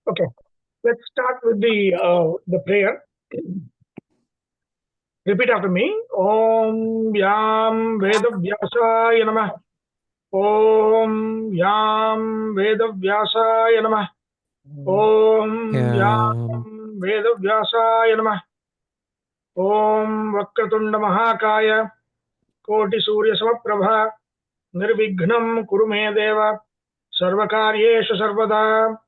Okay, let's start with the prayer. Repeat after me. Om Yam Vedavyasaya Namah. Om Yam Vedavyasaya Namah. Om Yam Vedavyasaya Namah. Om Vakratunda Mahakaya Koti Surya Samaprabha Nirvighnam Kuru Me Deva Sarvakaryeshu Sarvada.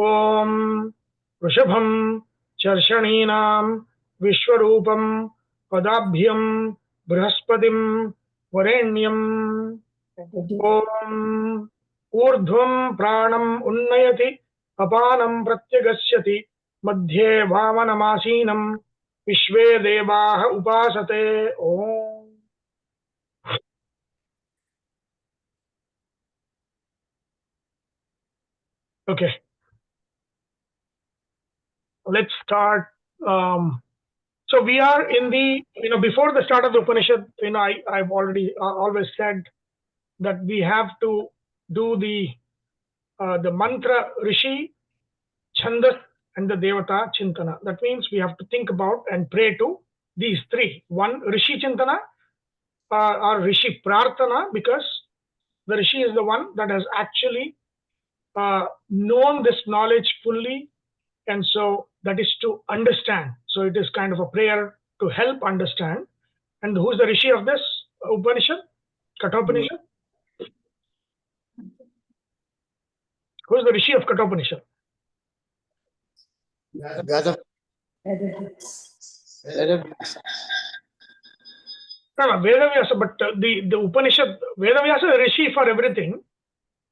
Om Vrishabham Charshaninam Vishwarupam Padabhyam Brahaspatim Varenyam. Om Urdhvam Pranam Unnayati Apanam Pratyagashyati Madhye Vamanamasinam Vishve Devaha Upasate. Om. Okay, let's start. So we are in the, before the start of the Upanishad, I've already always said that we have to do the mantra Rishi, Chandas, and the Devata Chintana. That means we have to think about and pray to these three. One, Rishi Chintana or Rishi Prarthana, because the Rishi is the one that has actually known this knowledge fully, and so that is to understand. So it is kind of a prayer to help understand. And who's the Rishi of this Upanishad? Katopanishad? Who's the Rishi of Katopanishad? No, Vedavyasa, but the Upanishad, Vedavyasa is Rishi for everything.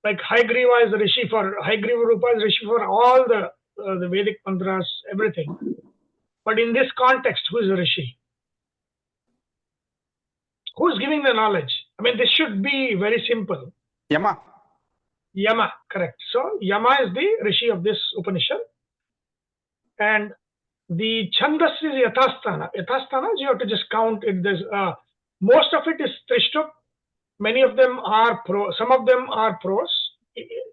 Like Haigriva is the Rishi for, Haigriva Rupa is Rishi for all the Vedic mantras, everything. But in this context, who is the Rishi? Who's giving the knowledge? I mean, this should be very simple. Yama. Yama, correct. So Yama is the Rishi of this Upanishad. And the Chandas is Yathasthana. Yathasthana, you have to just count it. There's most of it is Trishtup. Many of them are some of them are prose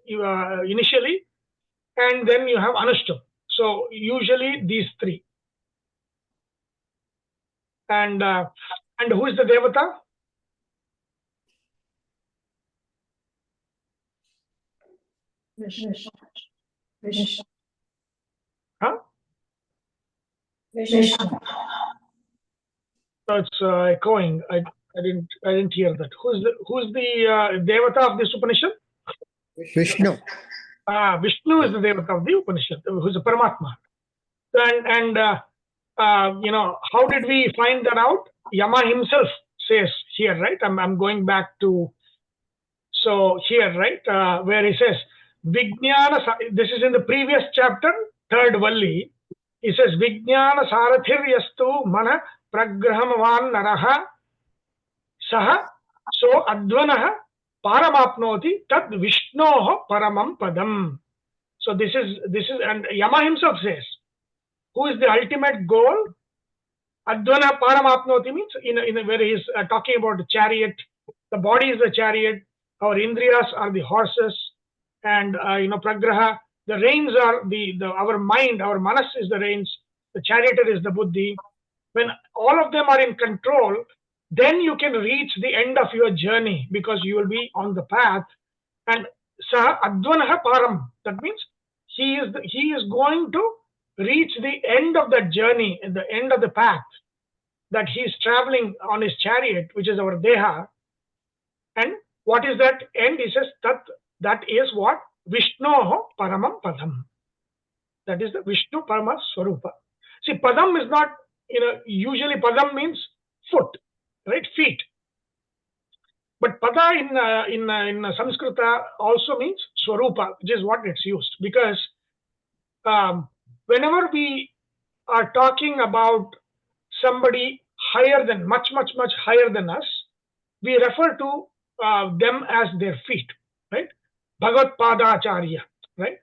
initially, and then you have Anushtup. So usually these three. And who is the Devata? Huh? So it's echoing. I didn't hear that. Who's the Devata of this Upanishad? Vishnu. Vishnu is the Devata of the Upanishad, who's a Paramatma. And how did we find that out? Yama himself says here, right? I'm going back to, so here, right, where he says, Vijnana, this is in the previous chapter, third Valli. He says, Vijnana Sarathir Yastu Mana Pragrahamavan Naraha Saha So Advanaha Paramapnoti Tad Vishnoho Paramam Padam. So this is, and Yama himself says, who is the ultimate goal? Advana Paramapnoti means in a where he is talking about the chariot. The body is the chariot. Our Indriyas are the horses, and Pragraha. The reins are our mind. Our manas is the reins. The charioteer is the buddhi. When all of them are in control, then you can reach the end of your journey because you will be on the path. And Saha Advanaha Param. That means he is going to reach the end of that journey, the end of the path that he is traveling on his chariot, which is our Deha. And what is that end? He says that is what? Vishnoho Paramam Padam. That is the Vishnu Parama Swarupa. See, Padam is not, usually Padam means foot, right? Feet. But Pada in Sanskrita also means Swarupa, which is what it's used. Because whenever we are talking about somebody higher than, much higher than us, we refer to them as their feet, right? Bhagavat Pada Acharya, right?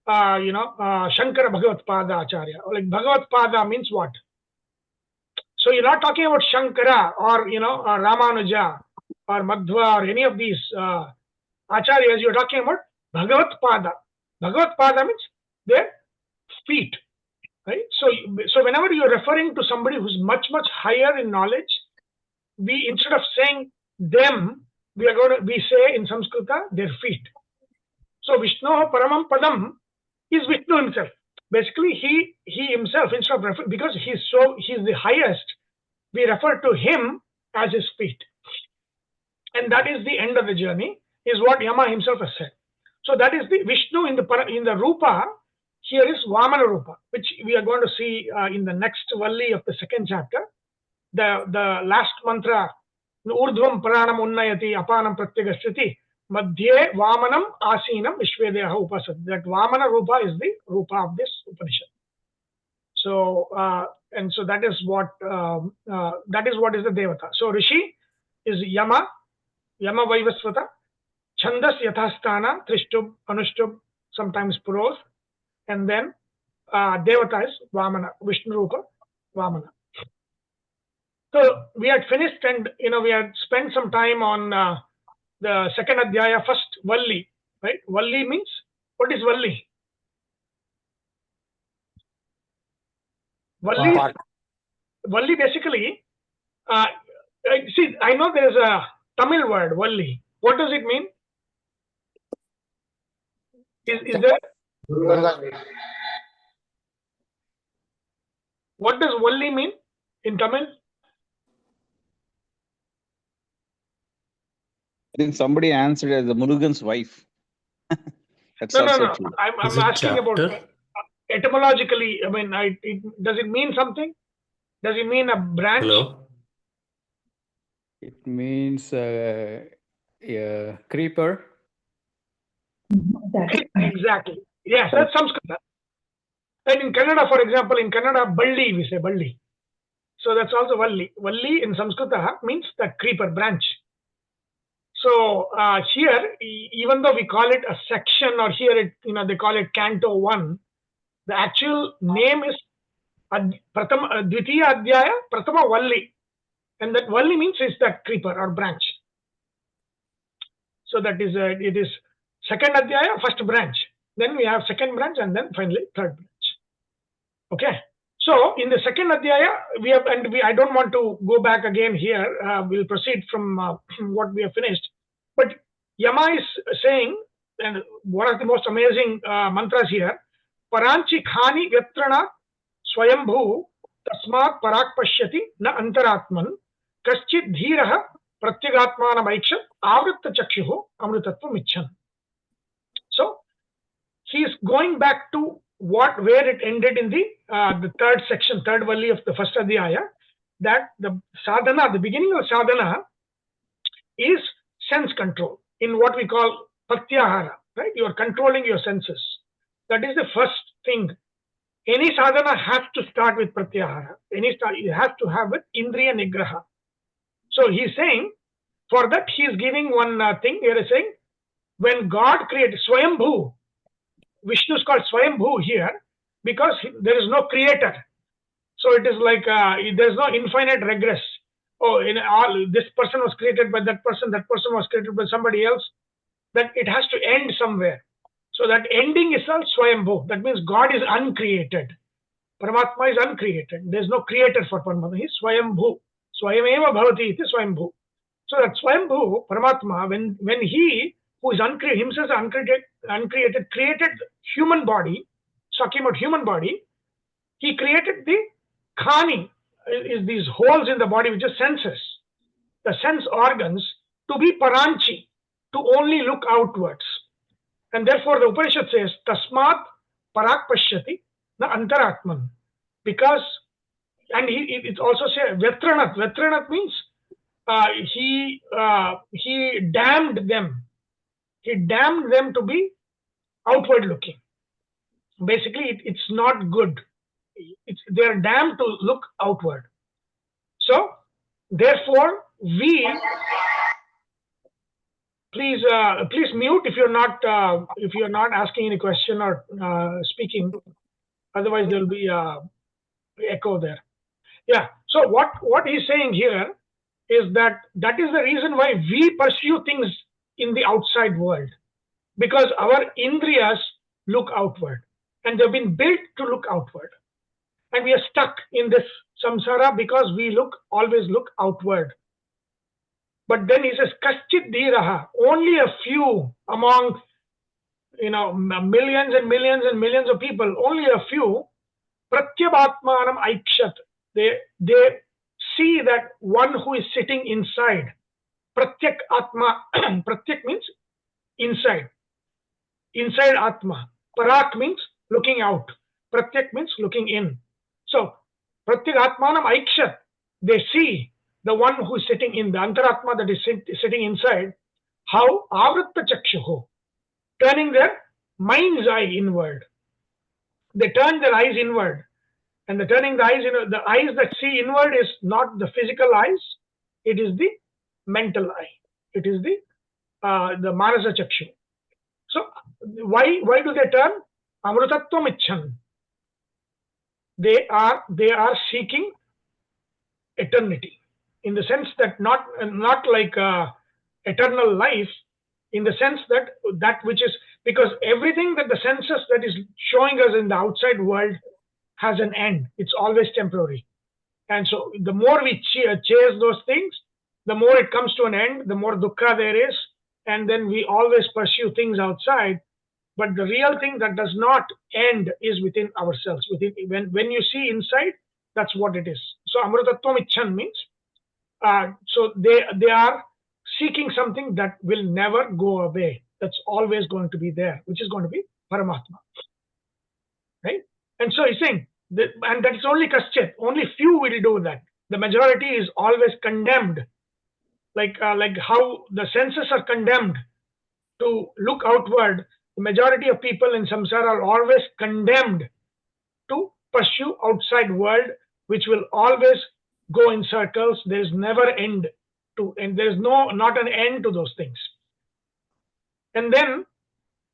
Shankara Bhagavat Pada Acharya. Like Bhagavat Pada means what? So you're not talking about Shankara or Ramanuja or Madhva or any of these Acharyas. You're talking about Bhagavat Pada. Bhagavat Pada means their feet, right? So whenever you're referring to somebody who's much, much higher in knowledge, we, instead of saying them, we say in Sanskrita their feet. So Vishnu Paramam Padam is Vishnu himself. Basically, he himself, instead of because he's the highest, we refer to him as his feet. And that is the end of the journey, is what Yama himself has said. So that is the Vishnu in the Rupa. Here is Vamana Rupa, which we are going to see in the next Valli of the second chapter. The last mantra, Urdhvam Paranam Unnayati Apanam Pratyagashriti Madhye Vamanam Asinam Vishvedeha Upasat. That Vamana Rupa is the Rupa of this Upanishad. So and so that is what is the Devata. So Rishi is Yama Vaivasvata, Chandas Yathasthana, Trishtub, Anushtub, sometimes Puros, and then Devata is Vamana, Vishnu Rupa, Vamana. So we had finished, and we had spent some time on the second Adhyaya, first Valli, right? Valli means, what is Valli? Valli basically, see, I know there is a Tamil word, Valli. What does it mean? Is there? What does Valli mean in Tamil? I think somebody answered as the Murugan's wife. That's No. true. I'm asking about etymologically. I mean, does it mean something? Does it mean a branch? Hello? It means creeper. Exactly. Yes, that's Sanskrit. And in Kannada, for example, in Kannada, Balli, we say Balli. So that's also Valli. Valli in Sanskrita means the creeper branch. So here, even though we call it a section, or here they call it Canto 1, the actual name is Dvitiya Adhyaya Pratama Valli. And that Valli means is that creeper or branch. So that is, it is second Adhyaya, first branch. Then we have second branch, and then finally third branch. Okay. So in the second Adhyaya, I don't want to go back again here. We'll proceed from what we have finished. But Yama is saying, and one of the most amazing mantras here, Paranchi Khani Vyatrana Swayambhu Tasmat Parak Pashyati Na Antaratman Kaschit Dhiraha Pratyagatmana Maiksha Avritta Chakshuho Amrutatva Michan. So he is going back to where it ended in the third section, third Valli of the first Adhyaya, that the sadhana, the beginning of sadhana, is sense control, in what we call pratyahara, right? You are controlling your senses. That is the first thing. Any sadhana has to start with pratyahara. It has to have with indriya nigraha. So he's saying, for that he is giving one thing. Here is saying, when God created Swayambhu, Vishnu is called Swayambhu here because there is no creator. So it is like there is no infinite regress. Oh, this person was created by that person was created by somebody else. That it has to end somewhere. So that ending is called Swayambhu. That means God is uncreated. Paramatma is uncreated. There is no creator for Paramatma. He is Swayambhu. Swayameva bhavati iti Swayambhu. So that Swayambhu, Paramatma, when he, who is uncreated, himself uncreated, created human body, talking about human body, he created the khani, is these holes in the body, which are senses, the sense organs, to be paranchi, to only look outwards. And therefore the Upanishad says, Tasmat Parak Pashyati Na Antaratman. Because, and it also says Vetranat. Vetranat means he damned them. He damned them to be outward looking. Basically, it's not good. They are damned to look outward. So, therefore, we please mute if you're not asking any question or speaking. Otherwise, there will be echo there. Yeah. So what he's saying here is that is the reason why we pursue things in the outside world, because our indriyas look outward. and they've been built to look outward. And we are stuck in this samsara because we always look outward. But then he says, Kaschit Dhiraha, only a few among millions and millions and millions of people, only a few, Pratyabhatmanam Aikshat. They see that one who is sitting inside. Pratyak Atma. Pratyak means inside. Inside Atma. Parak means looking out. Pratyak means looking in. So, Pratyak Atmanam Aikshat. They see the one who is sitting in the Antaratma that is sitting inside. How? Avritta Chakshuho. Turning their mind's eye inward. They turn their eyes inward. And the turning the eyes that see inward is not the physical eyes, it is the mental eye. It is the Manasa Chakshu. So why do they turn? Amrutattvam icchan. They are seeking eternity, in the sense that not like eternal life, in the sense that which is, because everything that the senses that is showing us in the outside world has an end. It's always temporary. And so the more we chase those things, the more it comes to an end, the more dukkha there is, and then we always pursue things outside. But the real thing that does not end is within ourselves. When you see inside, that's what it is. So amrutattvam icchan means, so they are seeking something that will never go away. That's always going to be there, which is going to be Paramatma. Right? And so he's saying, and that is only kaschit, only few will do that. The majority is always condemned, like how the senses are condemned to look outward. The majority of people in samsara are always condemned to pursue outside world, which will always go in circles. There is never end to, and there is not an end to those things. And then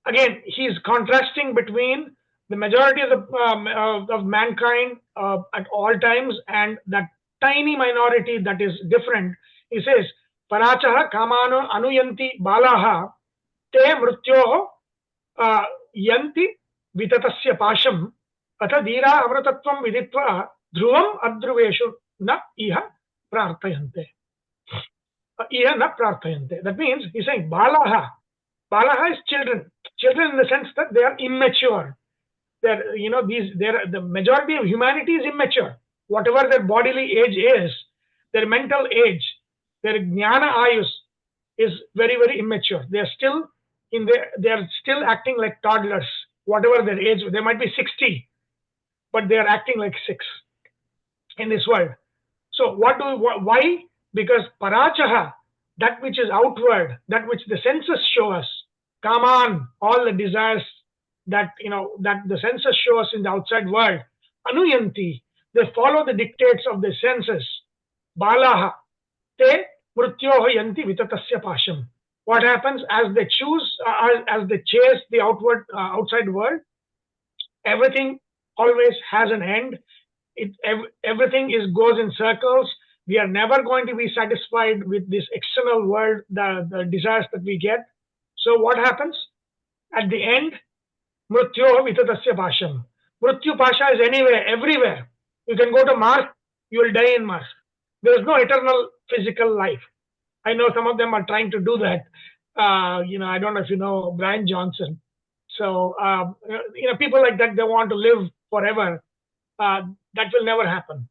again, he is contrasting between the majority of mankind at all times and that tiny minority that is different. He says, Parachaha kamano anuyanti balaha te mrutyoho yanti vitatasya pasham atha dhira amrutattvam viditva dhruvam adhruveshu na iha prarthayante. That means he's saying balaha. Balaha is children. Children in the sense that they are immature. The majority of humanity is immature. Whatever their bodily age is, their mental age, their jnana ayus is very, very immature. They are still acting like toddlers. Whatever their age, they might be 60, but they are acting like 6 in this world. So why? Because parachaha, that which is outward, that which the senses show us, kaman, all the desires that the senses show us in the outside world, anuyanti, they follow the dictates of the senses. Balaha, te mrutyoho yanti vitatasya pasham. What happens as they chase the outside world? Everything always has an end. Everything goes in circles. We are never going to be satisfied with this external world, the desires that we get. So what happens? At the end, mrutyoho vitatasya pasham. Mrityu pasha is anywhere, everywhere. You can go to Mars, you will die in Mars. There is no eternal physical life. I know some of them are trying to do that. I don't know if you know Brian Johnson. So, people like that, they want to live forever. That will never happen.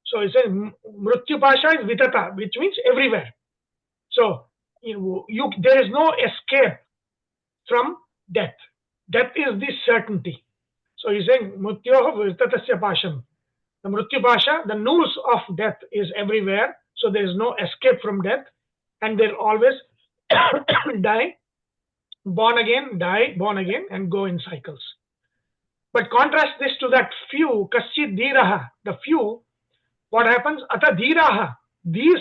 So it says, Mrityu Pasha is Vitata, which means everywhere. So, there is no escape from death. Death is the certainty. So he's saying, Mrityoho Vitatasya Pasham. The Mrityu Pasha, the noose of death is everywhere. So there is no escape from death. And they'll always die, born again, die, born again, and go in cycles. But contrast this to that few, Kaschit Dhiraha, the few, what happens? Ata Dhiraha, these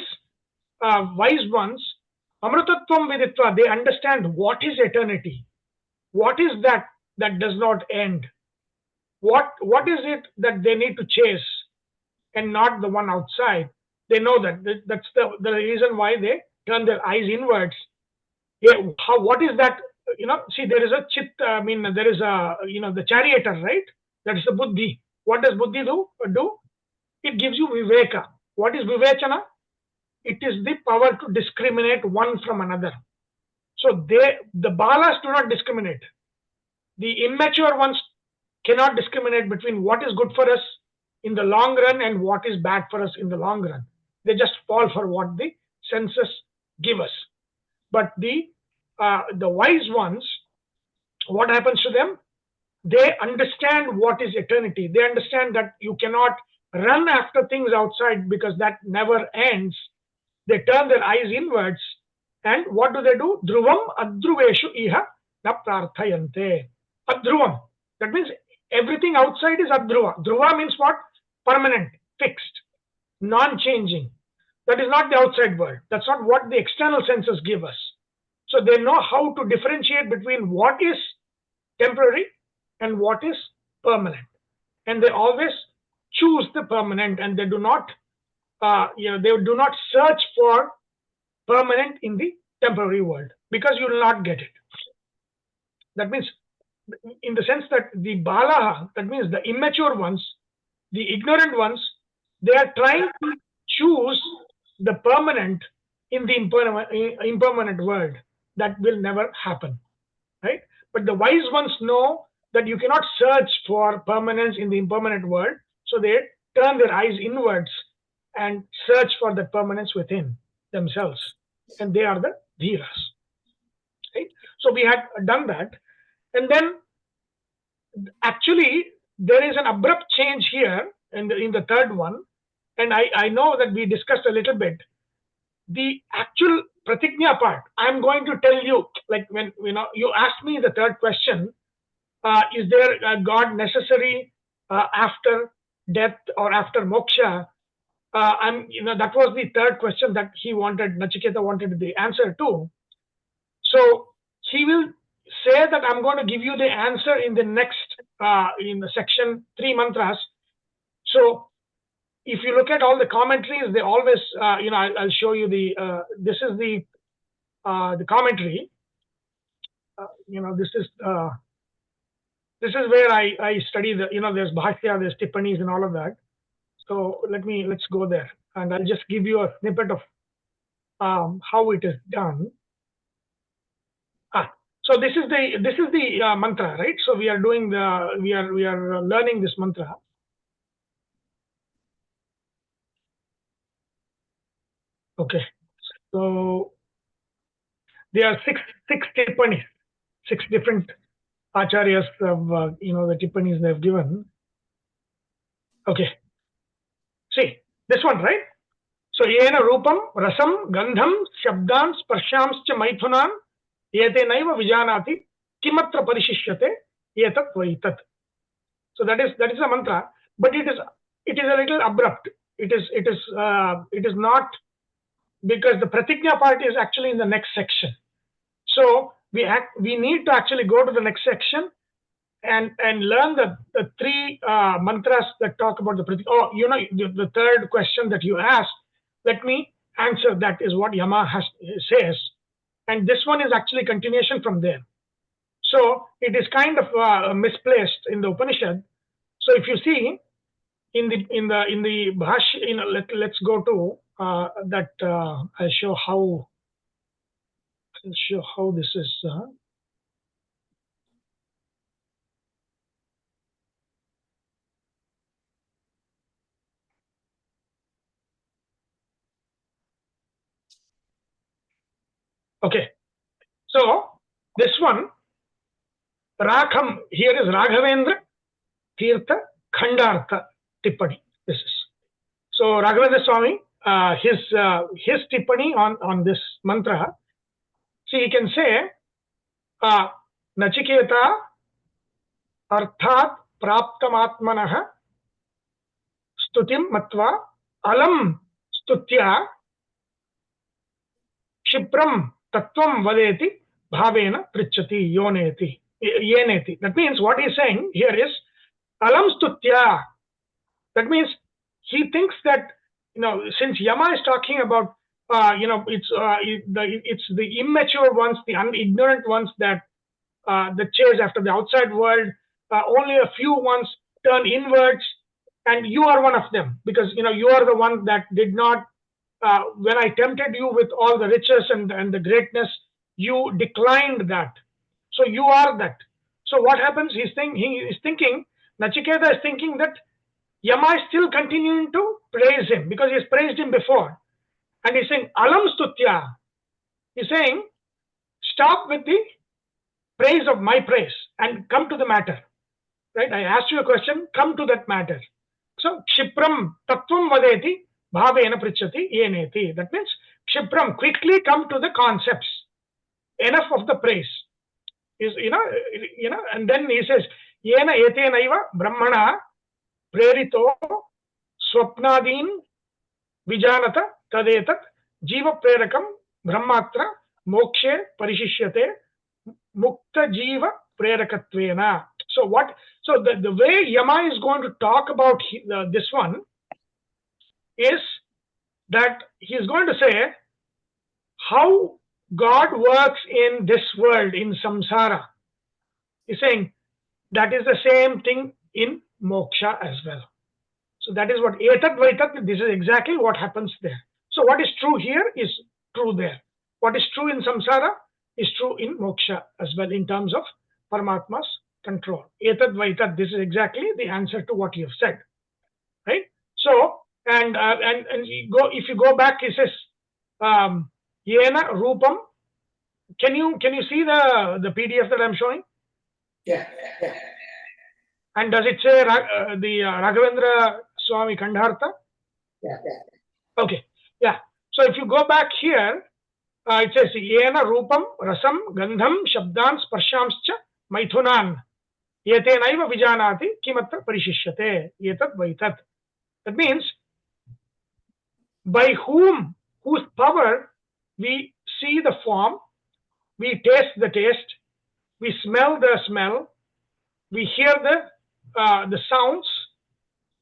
wise ones, Amrutattvam Viditva, they understand what is eternity. What is that does not end? What is it that they need to chase and not the one outside? They know that. That's the reason why they turn their eyes inwards. What is that see, there is a chit, there is a, the charioteer, right? That is the buddhi. What does buddhi do? It gives you viveka. What is vivechana? It is the power to discriminate one from another. So the balas do not discriminate. The immature ones cannot discriminate between what is good for us in the long run and what is bad for us in the long run. They just fall for what the senses give us. But the wise ones, what happens to them? They understand what is eternity. They understand that you cannot run after things outside because that never ends. They turn their eyes inwards, and what do? Dhruvam adhruveshu iha na prarthayante. Adhruvam. That means everything outside is adhruva. Dhruva means what? Permanent, fixed, non-changing. That is not the outside world. That's not what the external senses give us. So they know how to differentiate between what is temporary and what is permanent. And they always choose the permanent, and they do not, they do not search for permanent in the temporary world, because you will not get it. That means, in the sense that the balaha, that means the immature ones, the ignorant ones, they are trying to choose the permanent in the impermanent world. That will never happen, right? But the wise ones know that you cannot search for permanence in the impermanent world, so they turn their eyes inwards and search for the permanence within themselves, and they are the dhiras, right? So we had done that, and then actually there is an abrupt change here in the third one, and I know that we discussed a little bit the actual pratigna part. I'm going to tell you, like when you asked me the third question, is there a God necessary after death or after moksha? That was the third question that Nachiketa wanted the answer to. So he will say that I'm going to give you the answer in the next, in the section 3 mantras. So if you look at all the commentaries, they always, I'll show you this is the commentary. This is where I study there's Bhashya, there's Tippanis and all of that. So let's go there, and I'll just give you a snippet of how it is done. So this is the mantra, right? So we are doing we are learning this mantra. Okay, so there are six Tippanis, 6 different acharyas of the Tippanis they have given. Okay, see this one, right? So yena rupam rasam gandham shabdan sparshamscha maithunan yete naiva vijanati kimatra parishishyate etat vaitat. So that is a mantra, but it is a little abrupt. It is not, because the pratigna part is actually in the next section. So we need to actually go to the next section and learn the 3 mantras that talk about the pratigna. Oh, the third question that you asked, let me answer. That is what Yama says, and this one is actually continuation from there. So it is kind of misplaced in the Upanishad. So if you see in the Bhashya, let's go to that. I'll show how this is. Okay, so this one, Ragham, here is Raghavendra Tirtha Khandartha Tippani. This is. So Raghavendra Swami, his Tippani on this mantra. See, he can say, Nachiketa Arthat Praptamatmanah Stutim Matva Alam Stutya Kshipram Tattvam Vadeti Bhavena Prichati Yeneti. That means what he's saying here is Alam Stutya. That means he thinks that, since Yama is talking about, it's the immature ones, the ignorant ones that the chase after the outside world. Only a few ones turn inwards, and you are one of them, because you are the one that did not. When I tempted you with all the riches and the greatness, you declined that. So you are that. So what happens? He is thinking. Nachiketa is thinking that Yama is still continuing to praise him because he has praised him before, and he's saying alam stutya. He's saying stop with the praise of my praise and come to the matter. Right? I asked you a question. Come to that matter. So kshipram tattvam vadeti bhavena prichati yeneti. That means kshipram, quickly come to the concepts. Enough of the praise. Is and then he says yena etenaiva brahmana prerito swapnadin vijanata tadetat jiva prerakam brahmatra mokshe parishishyate mukta jiva prerakattvena. So what? So the way Yama is going to talk about this one is that he is going to say how God works in this world, in samsara. He's saying that is the same thing in moksha as well. So that is what etat vaitat, this is exactly what happens there. So what is true here is true there. What is true in samsara is true in moksha as well, in terms of Paramatma's control. Etat vaitat, this is exactly the answer to what you have said. Right? So, and if you go back, he says, Yena Rupam. Can you see the PDF that I'm showing? Yeah. And does it say the Raghavendra Swami Kandhartha? Yeah. Okay. Yeah. So if you go back here, it says Yena Rupam Rasam Gandham Shabdan Sparshamscha Maithunan Yetenaiva Vijanati Kimatra Parishishyate Yetat Vaitat. That means by whose power we see the form, we taste the taste, we smell the smell, we hear the sounds,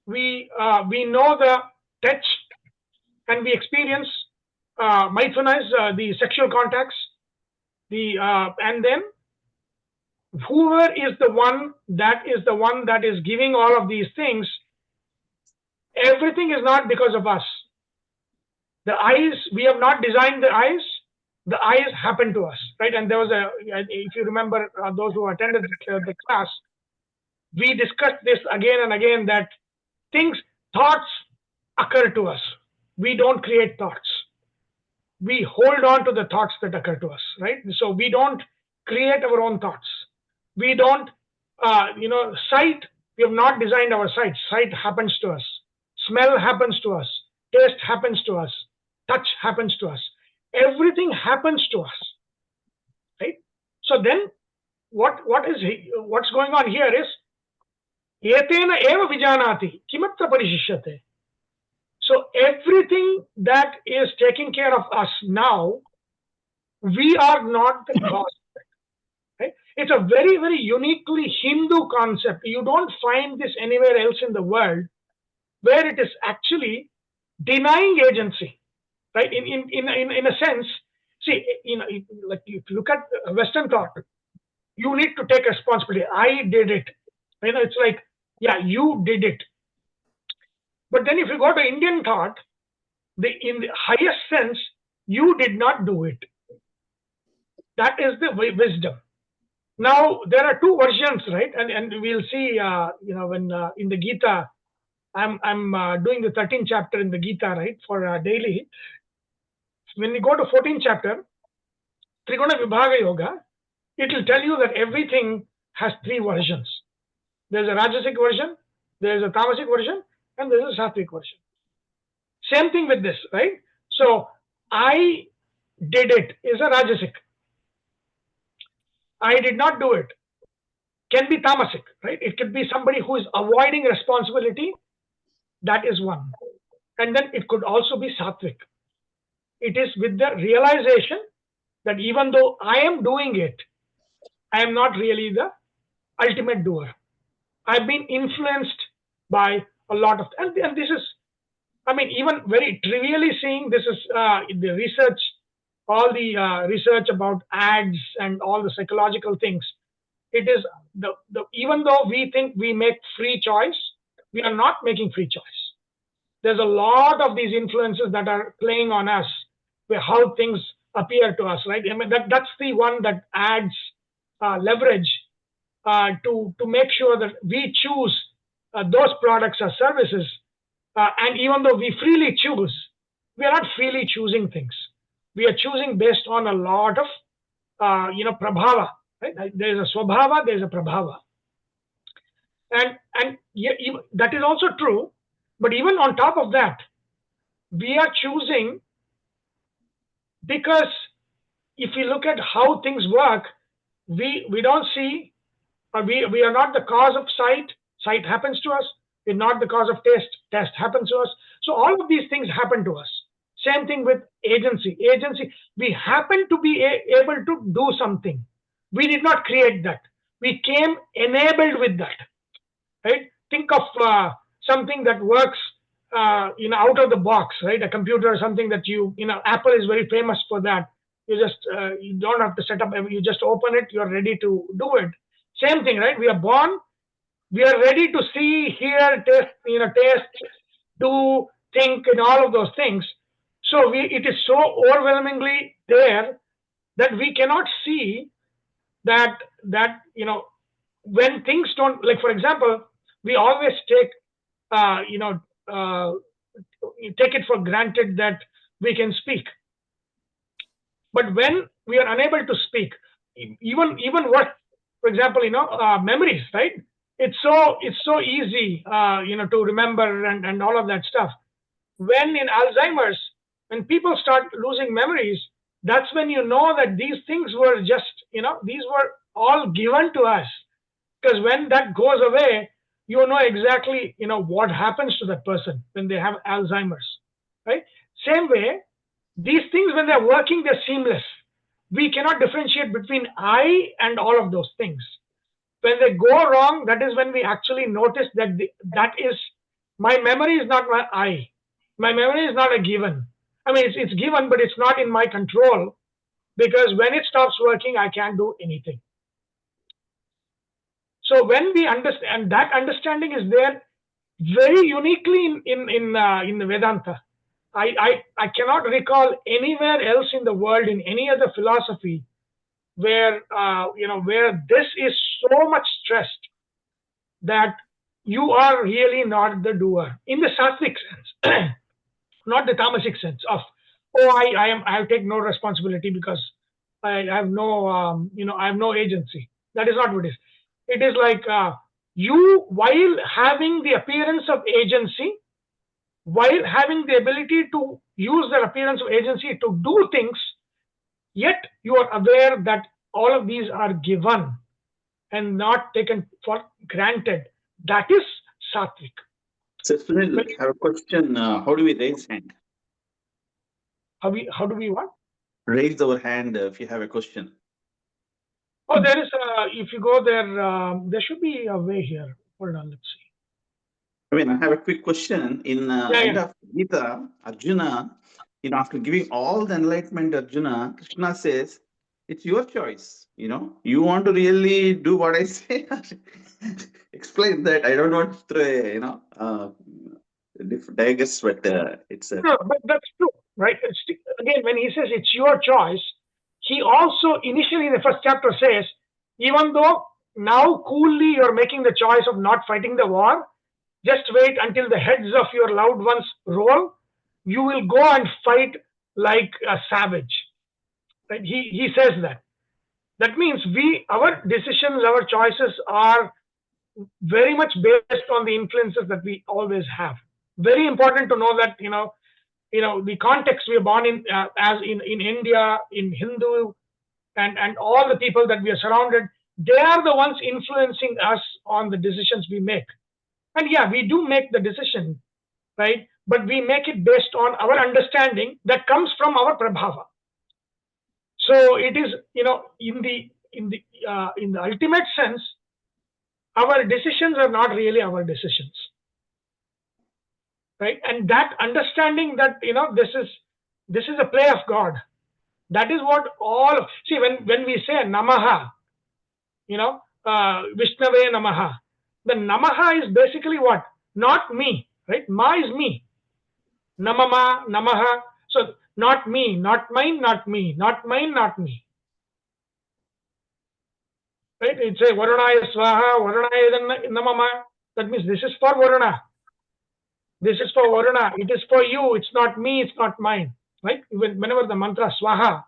we know the touch, and we experience maithuna is the sexual contacts, and then whoever is the one that is giving all of these things, everything is not because of us. The eyes, we have not designed the eyes. The eyes happen to us, right? And there was if you remember, those who attended the class, we discussed this again and again, that thoughts occur to us. We don't create thoughts. We hold on to the thoughts that occur to us, right? So we don't create our own thoughts. We don't, sight, we have not designed our sight. Sight happens to us. Smell happens to us. Taste happens to us. Touch happens to us. Everything happens to us, right? So then what's going on here is Yetena eva vijanati kimatra parishishyate. So everything that is taking care of us now, we are not the cause of it. Right? It's a very, very uniquely Hindu concept. You don't find this anywhere else in the world, where it is actually denying agency. Right? In a sense, see, like if you look at Western thought, you need to take responsibility. I did it. It's like, yeah, you did it. But then if you go to Indian thought, in the highest sense, you did not do it. That is the wisdom. Now there are two versions, right? And we'll see. When in the Gita, I'm doing the 13th chapter in the Gita, right, for daily. When we go to 14th chapter, Triguna Vibhaga Yoga, it will tell you that everything has three versions. There's a Rajasic version, there's a Tamasic version, and there's a Sattvic version. Same thing with this, right? So, I did it is a Rajasic. I did not do it can be Tamasic, right? It could be somebody who is avoiding responsibility. That is one. And then it could also be Sattvic. It is with the realization that even though I am doing it, I am not really the ultimate doer. I've been influenced by a lot of, and this is, even very trivially seeing, this is the research, all the research about ads and all the psychological things. It is even though we think we make free choice, we are not making free choice. There's a lot of these influences that are playing on us, where how things appear to us, right? I mean, that's the one that adds leverage to make sure that we choose those products or services. And even though we freely choose, we are not freely choosing things. We are choosing based on a lot of, prabhava. Right? There is a swabhava, there is a prabhava, and that is also true. But even on top of that, we are choosing because if we look at how things work, we don't see, we are not the cause of sight. Sight happens to us. We're not the cause of taste. Taste happens to us. So all of these things happen to us. Same thing with agency. Agency, we happen to be able to do something. We did not create that. We came enabled with that. Right? Think of something that works, out of the box, right? A computer or something that Apple is very famous for that. You just you don't have to set up. You just open it. You're ready to do it. Same thing, right? We are born. We are ready to see, hear, taste, do, think, and all of those things. So it is so overwhelmingly there that we cannot see that when things don't, like for example, we always take take it for granted that we can speak. But when we are unable to speak, even what, for example, memories, right? It's so easy, to remember and all of that stuff. When in Alzheimer's, when people start losing memories, that's when you know that these things were just, these were all given to us. Because when that goes away, you know exactly, what happens to that person when they have Alzheimer's, right? Same way, these things, when they're working, they're seamless. We cannot differentiate between I and all of those things. When they go wrong, that is when we actually notice that that is, my memory is not my I. My memory is not a given. I mean, it's given, but it's not in my control, because when it stops working, I can't do anything. So when we understand, that understanding is there very uniquely in the Vedanta. I cannot recall anywhere else in the world, in any other philosophy, where where this is so much stressed, that you are really not the doer in the sattvic sense, not the tamasic sense of, I take no responsibility because I have no I have no agency. That is not what it is. It is like you, while having the appearance of agency, while having the ability to use that appearance of agency to do things, yet you are aware that all of these are given and not taken for granted. That is sattvic. So Sunil, I have a question. How do we raise hand? How do we what? Raise our hand if you have a question. Oh, there is if you go there, there should be a way here. Hold on, let's see. I mean, I have a quick question. In end of Gita, Arjuna, after giving all the enlightenment, Arjuna, Krishna says, it's your choice. You want to really do what I say? Explain that. I don't want to, digress, but it's a... No, but that's true, right? Again, when he says it's your choice, he also initially in the first chapter says, even though now coolly you're making the choice of not fighting the war, just wait until the heads of your loved ones roll. You will go and fight like a savage. Right? He says that. That means our decisions, our choices are very much based on the influences that we always have. Very important to know that, the context we are born in, as in India, in Hindu, and all the people that we are surrounded, they are the ones influencing us on the decisions we make. And yeah, we do make the decision, right? But we make it based on our understanding that comes from our prabhava. So it is, in the ultimate sense, our decisions are not really our decisions, right? And that understanding that this is a play of God. That is what see when we say namaha, Vishnave Namaha. The Namaha is basically what? Not me, right? Ma is me. Namama, Namaha. So not me, not mine, not me, not mine, not me. Right? It's a Varunaya Swaha, Varunaya Namama. That means this is for Varuna. This is for Varuna. It is for you. It's not me. It's not mine. Right? Whenever the mantra Swaha,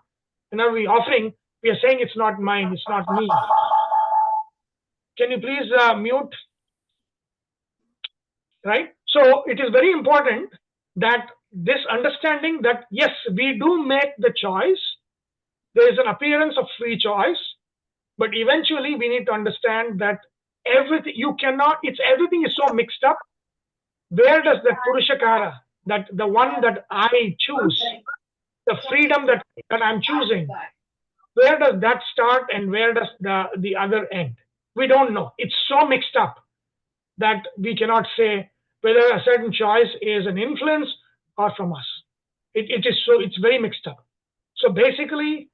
whenever we offering, we are saying it's not mine. It's not me. Can you please mute? Right? So it is very important that this understanding that yes, we do make the choice. There is an appearance of free choice, but eventually we need to understand that everything you cannot. It's everything is so mixed up. Where does the Purushakara, that the one that I choose, the freedom that I'm choosing, where does that start and where does the other end? We don't know. It's so mixed up that we cannot say whether a certain choice is an influence or from us. It's very mixed up. So basically,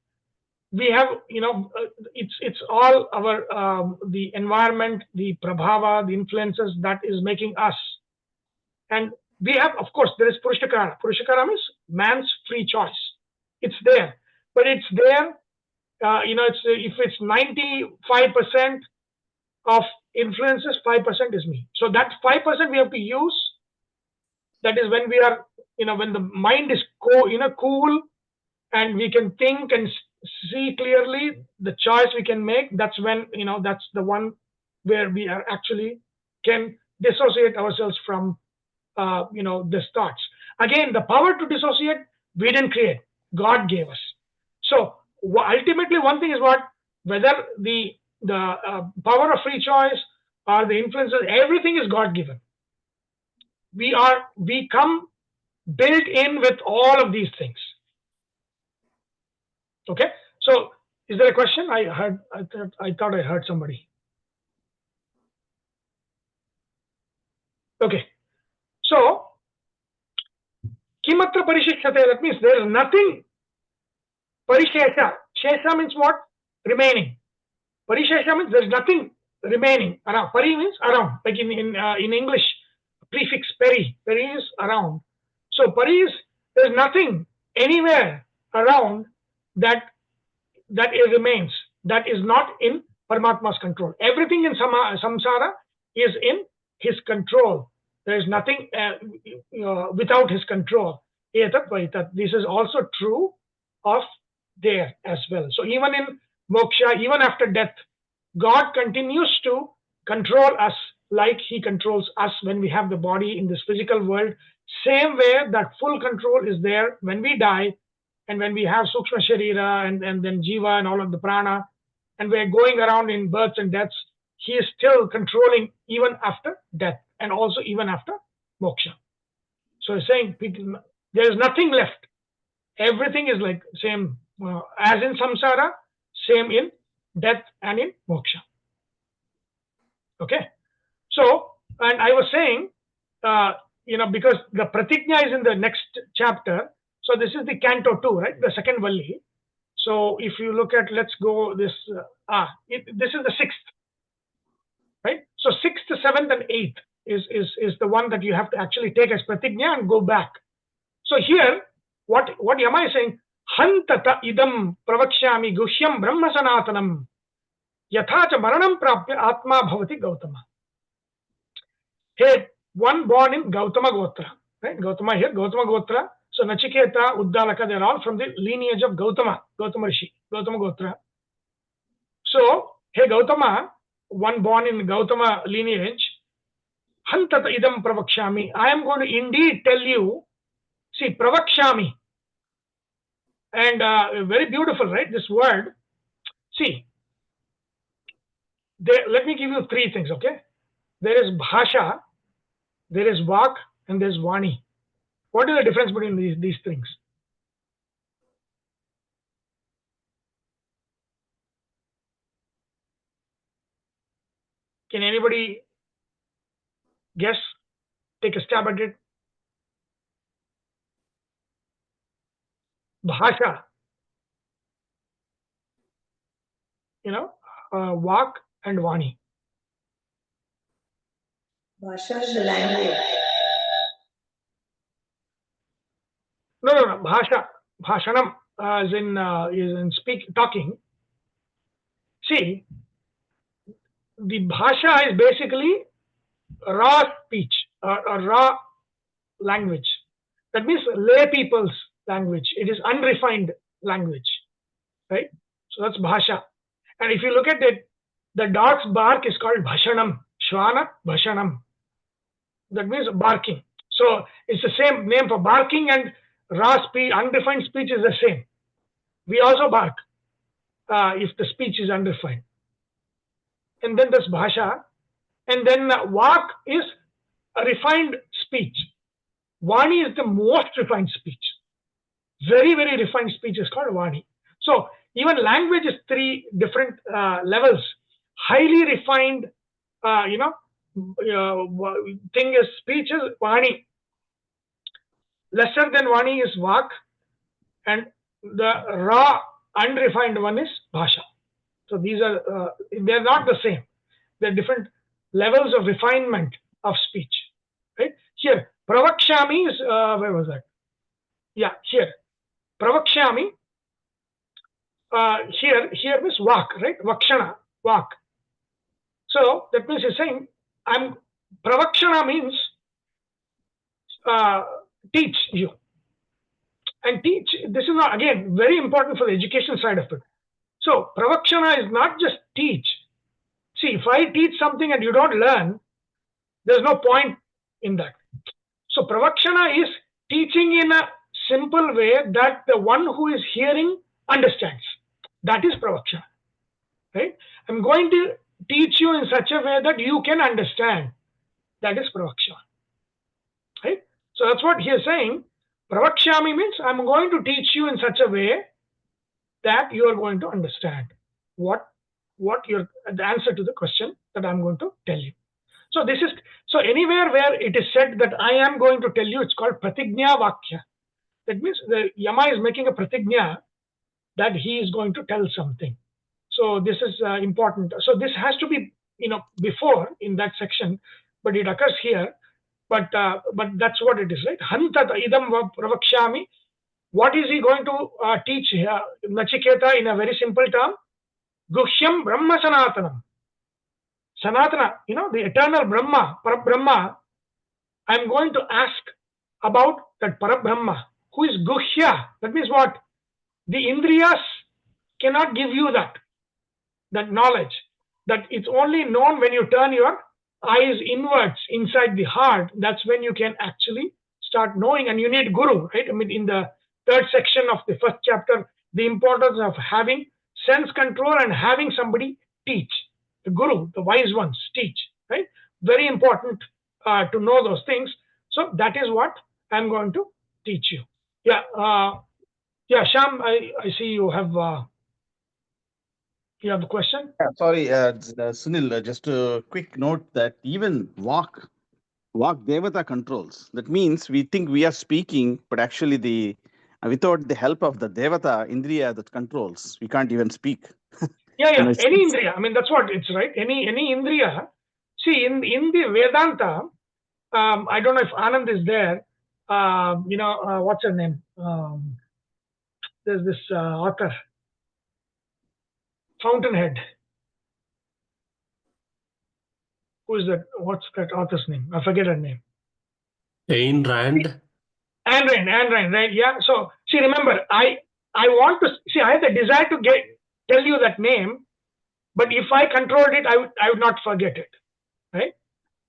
we have, it's all our the environment, the prabhava, the influences that is making us. And we have, of course, there is Purushakara. Purushakara means man's free choice. It's there, but it's there. If it's 95% of influences, 5% is me. So that 5% we have to use. That is when we are, when the mind is cool, and we can think and see clearly the choice we can make. That's when that's the one where we are actually can dissociate ourselves from these thoughts. Again, the power to dissociate we didn't create. God gave us. So ultimately, one thing is whether the power of free choice or the influences, everything is God given. We come built in with all of these things. Okay. So is there a question? I thought I heard somebody. Okay. So Kimatra Parishishate, that means there is nothing. Parishesha. Shesha means what? Remaining. Parishesha means there is nothing remaining around. Pari means around. Like in English, prefix peri. Peri is around. So pari is there is nothing anywhere around that it remains. That is not in Paramatma's control. Everything in samsara is in his control. There is nothing without his control. Etat vaitat. This is also true of there as well. So even in moksha, even after death, God continues to control us like he controls us when we have the body in this physical world. Same way that full control is there when we die and when we have sukshma sharira and then jiva and all of the prana, and we're going around in births and deaths, he is still controlling even after death and also even after moksha. So he's saying there is nothing left. Everything is like same as in samsara, same in death and in moksha. Okay. So, and I was saying, because the pratigna is in the next chapter. So this is the canto 2, right? The second valli. So if you look at, let's go this, this is the 6th, right? So 6th, 7th, and 8th is the one that you have to actually take as pratigna and go back. So here, what Yama is saying, Hantata idam pravakshami gushyam brahma sanatanam yatha cha maranam prapya atma bhavati Gautama. Hey, one born in Gautama Gotra, right? Gautama here, Gautama Gotra. So Nachiketa, Uddalaka, they're all from the lineage of Gautama Rishi, Gautama Gotra. So, hey Gautama, one born in Gautama lineage, Hantata idam pravakshami. I am going to indeed tell you, see, pravakshami. And very beautiful, right? This word. See, let me give you 3 things, okay? There is bhasha, there is vak, and there is vani. What is the difference between these things? Can anybody guess? Take a stab at it. Bhasha, vak and Vani? Bhasha is the language. No. Bhasha, bhashanam, is in talking. See, the bhasha is basically raw speech or raw language. That means lay people's language. It is unrefined language, right? So that's bhasha. And if you look at it, the dog's bark is called bhashanam. Shwana bhashanam. That means barking. So it's the same name for barking, and raw speech, undefined speech is the same. We also bark if the speech is undefined. And then there's bhasha. And then vak is a refined speech. Vani is the most refined speech. Very, very refined speech is called Vani. So even language is three different levels. Highly refined, thing is speech is Vani. Lesser than Vani is Vak, and the raw, unrefined one is Bhasha. So these are, they're not the same. They're different levels of refinement of speech. Right? Here, Pravakshami is, where was that? Yeah, here. Pravakshami, here means Vak, right? Vakshana, Vak. So that means he's saying, Pravakshana means teach you. And teach, this is not, again, very important for the education side of it. So Pravakshana is not just teach. See, if I teach something and you don't learn, there's no point in that. So Pravakshana is teaching in a simple way that the one who is hearing understands. That is Pravakshana. Right? I'm going to teach you in such a way that you can understand. That is Pravakshana. Right? So that's what he is saying. Pravakshami means I'm going to teach you in such a way that you are going to understand what the answer to the question that I'm going to tell you. So this is, so anywhere where it is said that I am going to tell you, it's called pratignya vakya. That means the Yama is making a pratignya that he is going to tell something. So this is important. So this has to be, before in that section, but it occurs here. But that's what it is, right? Hantat idam pravakshami. What is he going to teach here? Nachiketa, in a very simple term, Guhyam Brahma Sanatanam. Sanatana, the eternal Brahma, Parabrahma. I'm going to ask about that Parabrahma, who is Guhya. That means what? The Indriyas cannot give you that knowledge. That it's only known when you turn your eyes inwards inside the heart. That's when you can actually start knowing, and you need Guru, right? I mean, in the third section of the first chapter, the importance of having sense control and having somebody teach. The Guru, the wise ones, teach, right? Very important to know those things. So that is what I'm going to teach you. Yeah, Sham, I see you have the question. Yeah, sorry, Sunil, just a quick note that even Vak Devata controls. That means we think we are speaking, but actually without the help of the Devata, Indriya that controls, we can't even speak. Yeah, any Indriya. I mean, that's what it's, right? Any Indriya. See, in the Vedanta, I don't know if Anand is there. What's her name? There's this author, Fountainhead. Who is that? What's that author's name? I forget her name. Ayn Rand. Ayn Rand, right? Yeah. So, see, remember, I want to see. I have the desire to tell you that name, but if I controlled it, I would not forget it, right?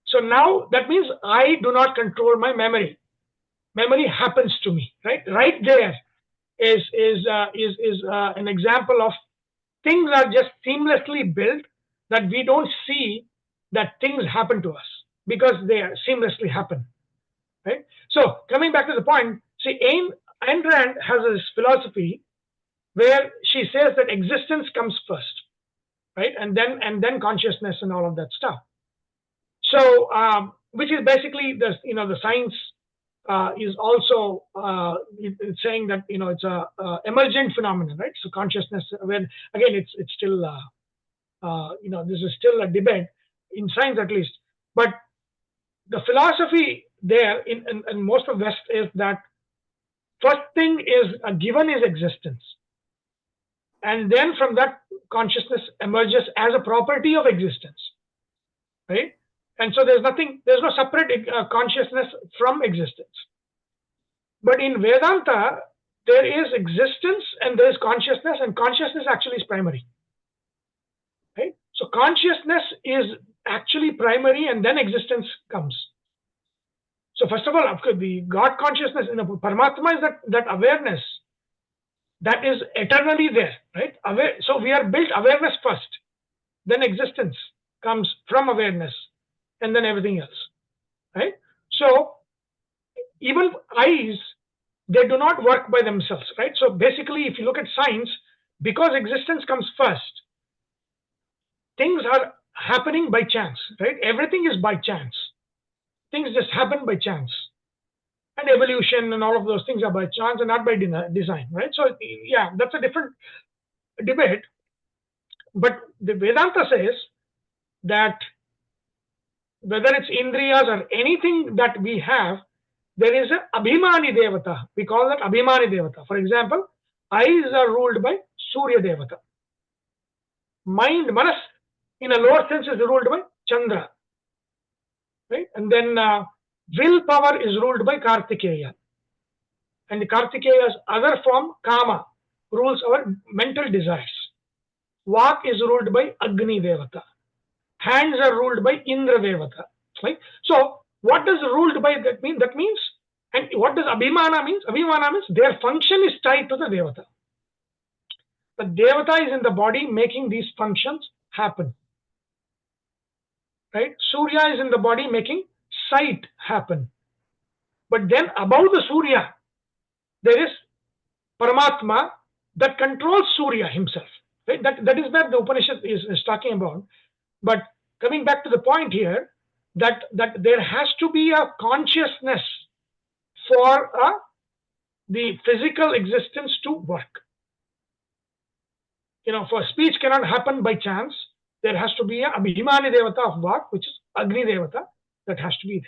So now that means I do not control my memory. Memory happens to me, right? Right there is an example of things are just seamlessly built that we don't see that things happen to us because they seamlessly happen, right? So coming back to the point, see, Ayn Rand has this philosophy where she says that existence comes first, right? And then consciousness and all of that stuff. So, which is basically the science is also it's saying that it's a emergent phenomenon, right? So consciousness, when again it's still This is still a debate in science at least. But the philosophy there in most of West is that first thing is given is existence. And then from that, consciousness emerges as a property of existence, right? And so there's no separate consciousness from existence. But in Vedanta, there is existence and there is consciousness, and consciousness actually is primary, right? So consciousness is actually primary, and then existence comes. So first of all, of course, the God consciousness in the Paramatma is that awareness that is eternally there, right? So we are built awareness first, then existence comes from awareness, and then everything else, right? So even eyes, they do not work by themselves, right? So basically, if you look at science, because existence comes first, things are happening by chance, right? Everything is by chance. Things just happen by chance. And evolution and all of those things are by chance and not by design, right? So yeah, that's a different debate. But the Vedanta says that whether it's indriyas or anything that we have, there is a abhimani devata. We call that abhimani devata. For example, eyes are ruled by Surya devata. Mind, manas, in a lower sense, is ruled by Chandra, right? And then willpower is ruled by Kartikeya. And the Kartikeya's other form, Kama, rules our mental desires. Vak is ruled by Agni Devata. Hands are ruled by Indra Devata. Right? So, what does ruled by that mean? That means, and what does Abhimana means? Abhimana means their function is tied to the Devata. The Devata is in the body making these functions happen. Right? Surya is in the body making sight happen. But then above the Surya, there is Paramatma that controls Surya himself. Right? That is where the Upanishad is talking about. But coming back to the point here, that there has to be a consciousness for the physical existence to work. For speech cannot happen by chance. There has to be a Abhimani Devata of Vak, which is Agni Devata, that has to be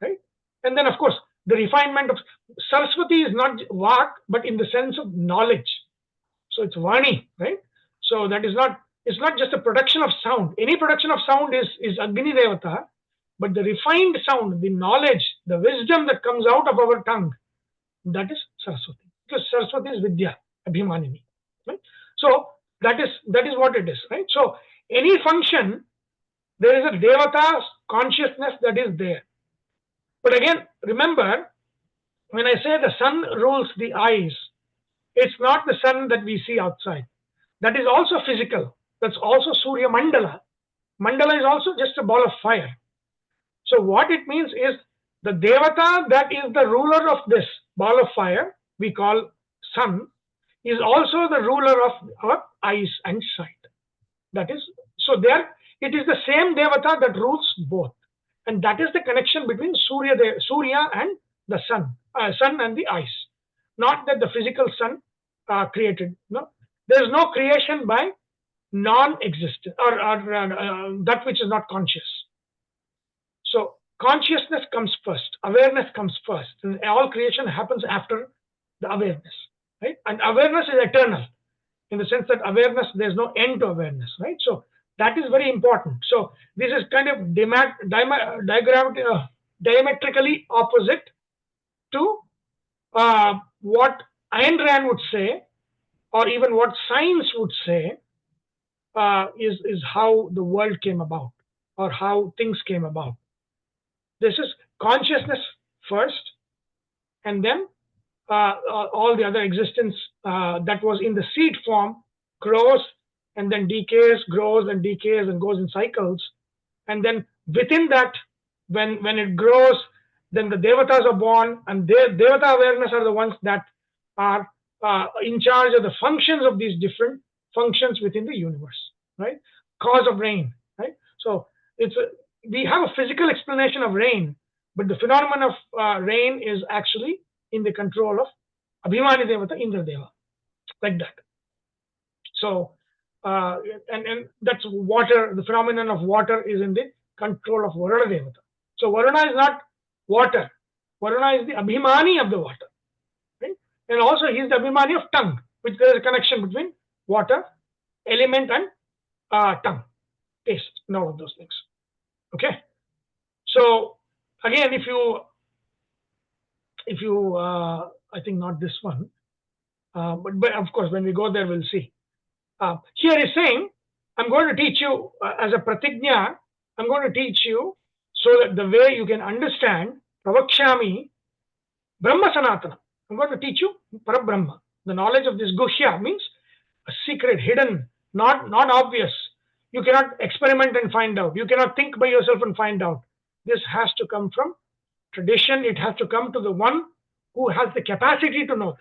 there. Right? And then, of course, the refinement of Saraswati is not Vak, but in the sense of knowledge. So it's Vani, right? So that is not, it's not just a production of sound. Any production of sound is Agni Devata, but the refined sound, the knowledge, the wisdom that comes out of our tongue, that is Saraswati. Because Saraswati is Vidya, Abhimanini. Right? So that is what it is, right? So any function, there is a Devata consciousness that is there. But again, remember, when I say the sun rules the eyes, it's not the sun that we see outside. That is also physical. That's also Surya Mandala. Mandala is also just a ball of fire. So what it means is the Devata that is the ruler of this ball of fire, we call sun, is also the ruler of our eyes and sight. That is, so there, it is the same Devata that rules both. And that is the connection between Surya and the sun and the eyes. Not that the physical sun created. No, there is no creation by non-existent or that which is not conscious. So consciousness comes first, awareness comes first, and all creation happens after the awareness, right? And awareness is eternal in the sense that awareness, there's no end to awareness, right? So that is very important. So this is kind of diametrically opposite to what Ayn Rand would say, or even what science would say, is how the world came about, or how things came about. This is consciousness first, and then all the other existence that was in the seed form grows and then decays, grows and decays and goes in cycles. And then within that, when it grows, then the Devatas are born, and their Devata awareness are the ones that are in charge of the functions of these different functions within the universe, right? Cause of rain, right? So we have a physical explanation of rain, but the phenomenon of rain is actually in the control of Abhimani Devata, Indra Deva, like that. So and that's water. The phenomenon of water is in the control of Varuna Devata. So Varuna is not water. Varuna is the Abhimani of the water. Right? And also he is the Abhimani of tongue, which there is a connection between water, element, and tongue, taste, and all of those things. Okay. So again, if you I think not this one, but of course when we go there we'll see. Here is saying, I'm going to teach you as a pratigna, I'm going to teach you so that the way you can understand pravakshami Brahma Sanatana. I'm going to teach you Parabrahma. The knowledge of this Guhya means a secret, hidden, not obvious. You cannot experiment and find out. You cannot think by yourself and find out. This has to come from tradition. It has to come to the one who has the capacity to know.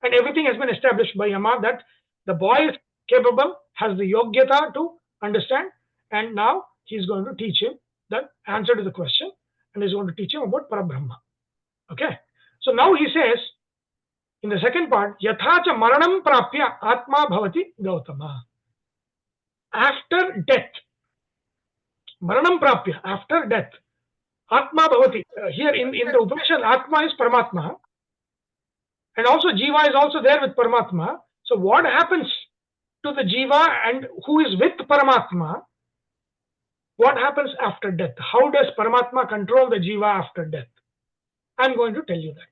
And everything has been established by Yama that the boy is capable, has the yogyata to understand, and now he's going to teach him the answer to the question, and he's going to teach him about Parabrahma. Okay. So now he says, in the second part, Yathacha Maranam Prapya Atma Bhavati Gautama. After death, Maranam Prapya, after death, Atma Bhavati. Here in the Upanishad, Atma is Paramatma. And also Jiva is also there with Paramatma. So what happens to the Jiva and who is with Paramatma? What happens after death? How does Paramatma control the Jiva after death? I'm going to tell you that.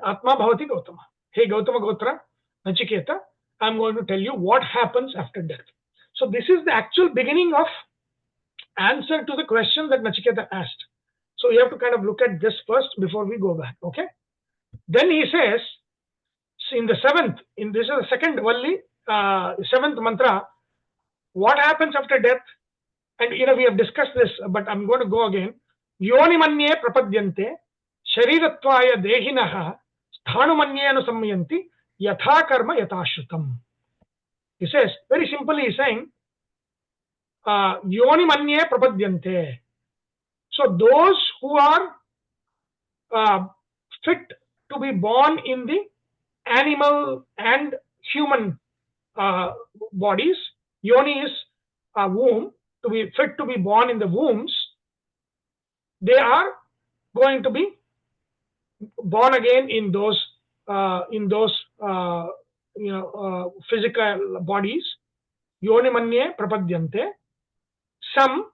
Atma Bhavati Gautama. Hey Gautama Gotra, Nachiketa, I'm going to tell you what happens after death. So this is the actual beginning of answer to the question that Nachiketa asked. So you have to kind of look at this first before we go back. Okay. Then he says, in the seventh, this is the second Valli, seventh mantra, what happens after death? And we have discussed this, but I'm going to go again. Yoni manye prapadyante, sharirattvaya dehinaha, sthanumanye anusamyanti, yatha karma yatashrutam. He says, very simply, he's saying, Yoni manye prapadyante. So those who are fit to be born in the animal and human bodies, yoni is a womb, to be fit to be born in the wombs, they are going to be born again in those physical bodies. Yoni manye prapadyante. Some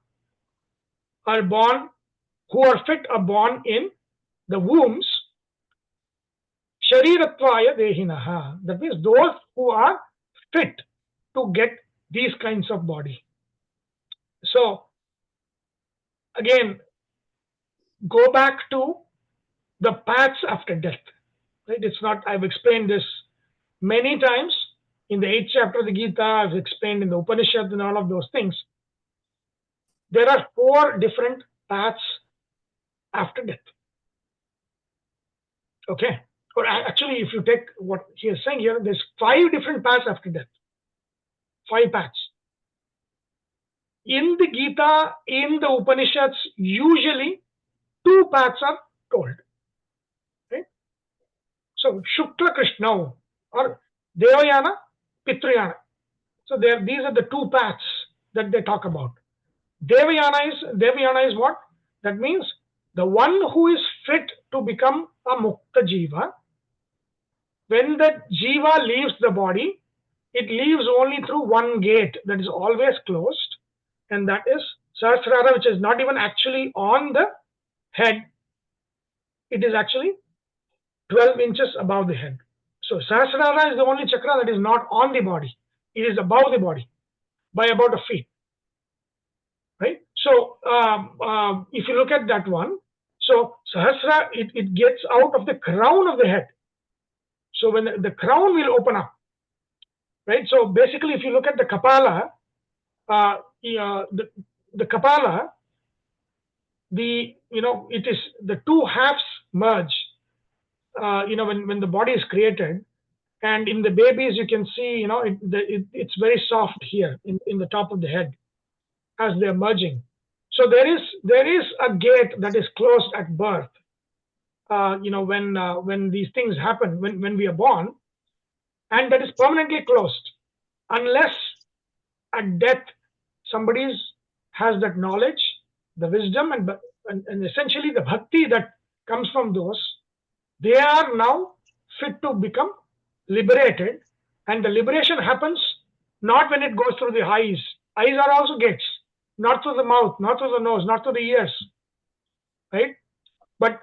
are born, who are fit, are born in the wombs. Sharirattvaya dehinaha. That means those who are fit to get these kinds of body. So again, go back to the paths after death. Right? It's not, I've explained this many times in the 8th chapter of the Gita, I've explained in the Upanishad and all of those things. There are 4 different paths after death. Okay. Or actually, if you take what he is saying here, there's 5 different paths after death. 5 paths. In the Gita, in the Upanishads, usually 2 paths are told. Right? So, Shukla Krishna or Devayana, Pitrayana. So, these are the 2 paths that they talk about. Devayana is what? That means the one who is fit to become a Mukta Jiva. When the Jiva leaves the body, it leaves only through one gate that is always closed, and that is Sahasrara, which is not even actually on the head. It is actually 12 inches above the head. So Sahasrara is the only chakra that is not on the body. It is above the body by about a feet. Right? So if you look at that one, so Sahasra, it gets out of the crown of the head. So when the crown will open up, right? So basically, if you look at the Kapala, the Kapala, it is the 2 halves merge. When the body is created, and in the babies you can see, it's very soft here in the top of the head as they're merging. So there is a gate that is closed at birth. When these things happen, when we are born, and that is permanently closed. unless at death somebody has that knowledge, the wisdom, and essentially the bhakti that comes from those, they are now fit to become liberated. And the liberation happens not when it goes through the eyes. Eyes are also gates, not through the mouth, not through the nose, not through the ears, right? But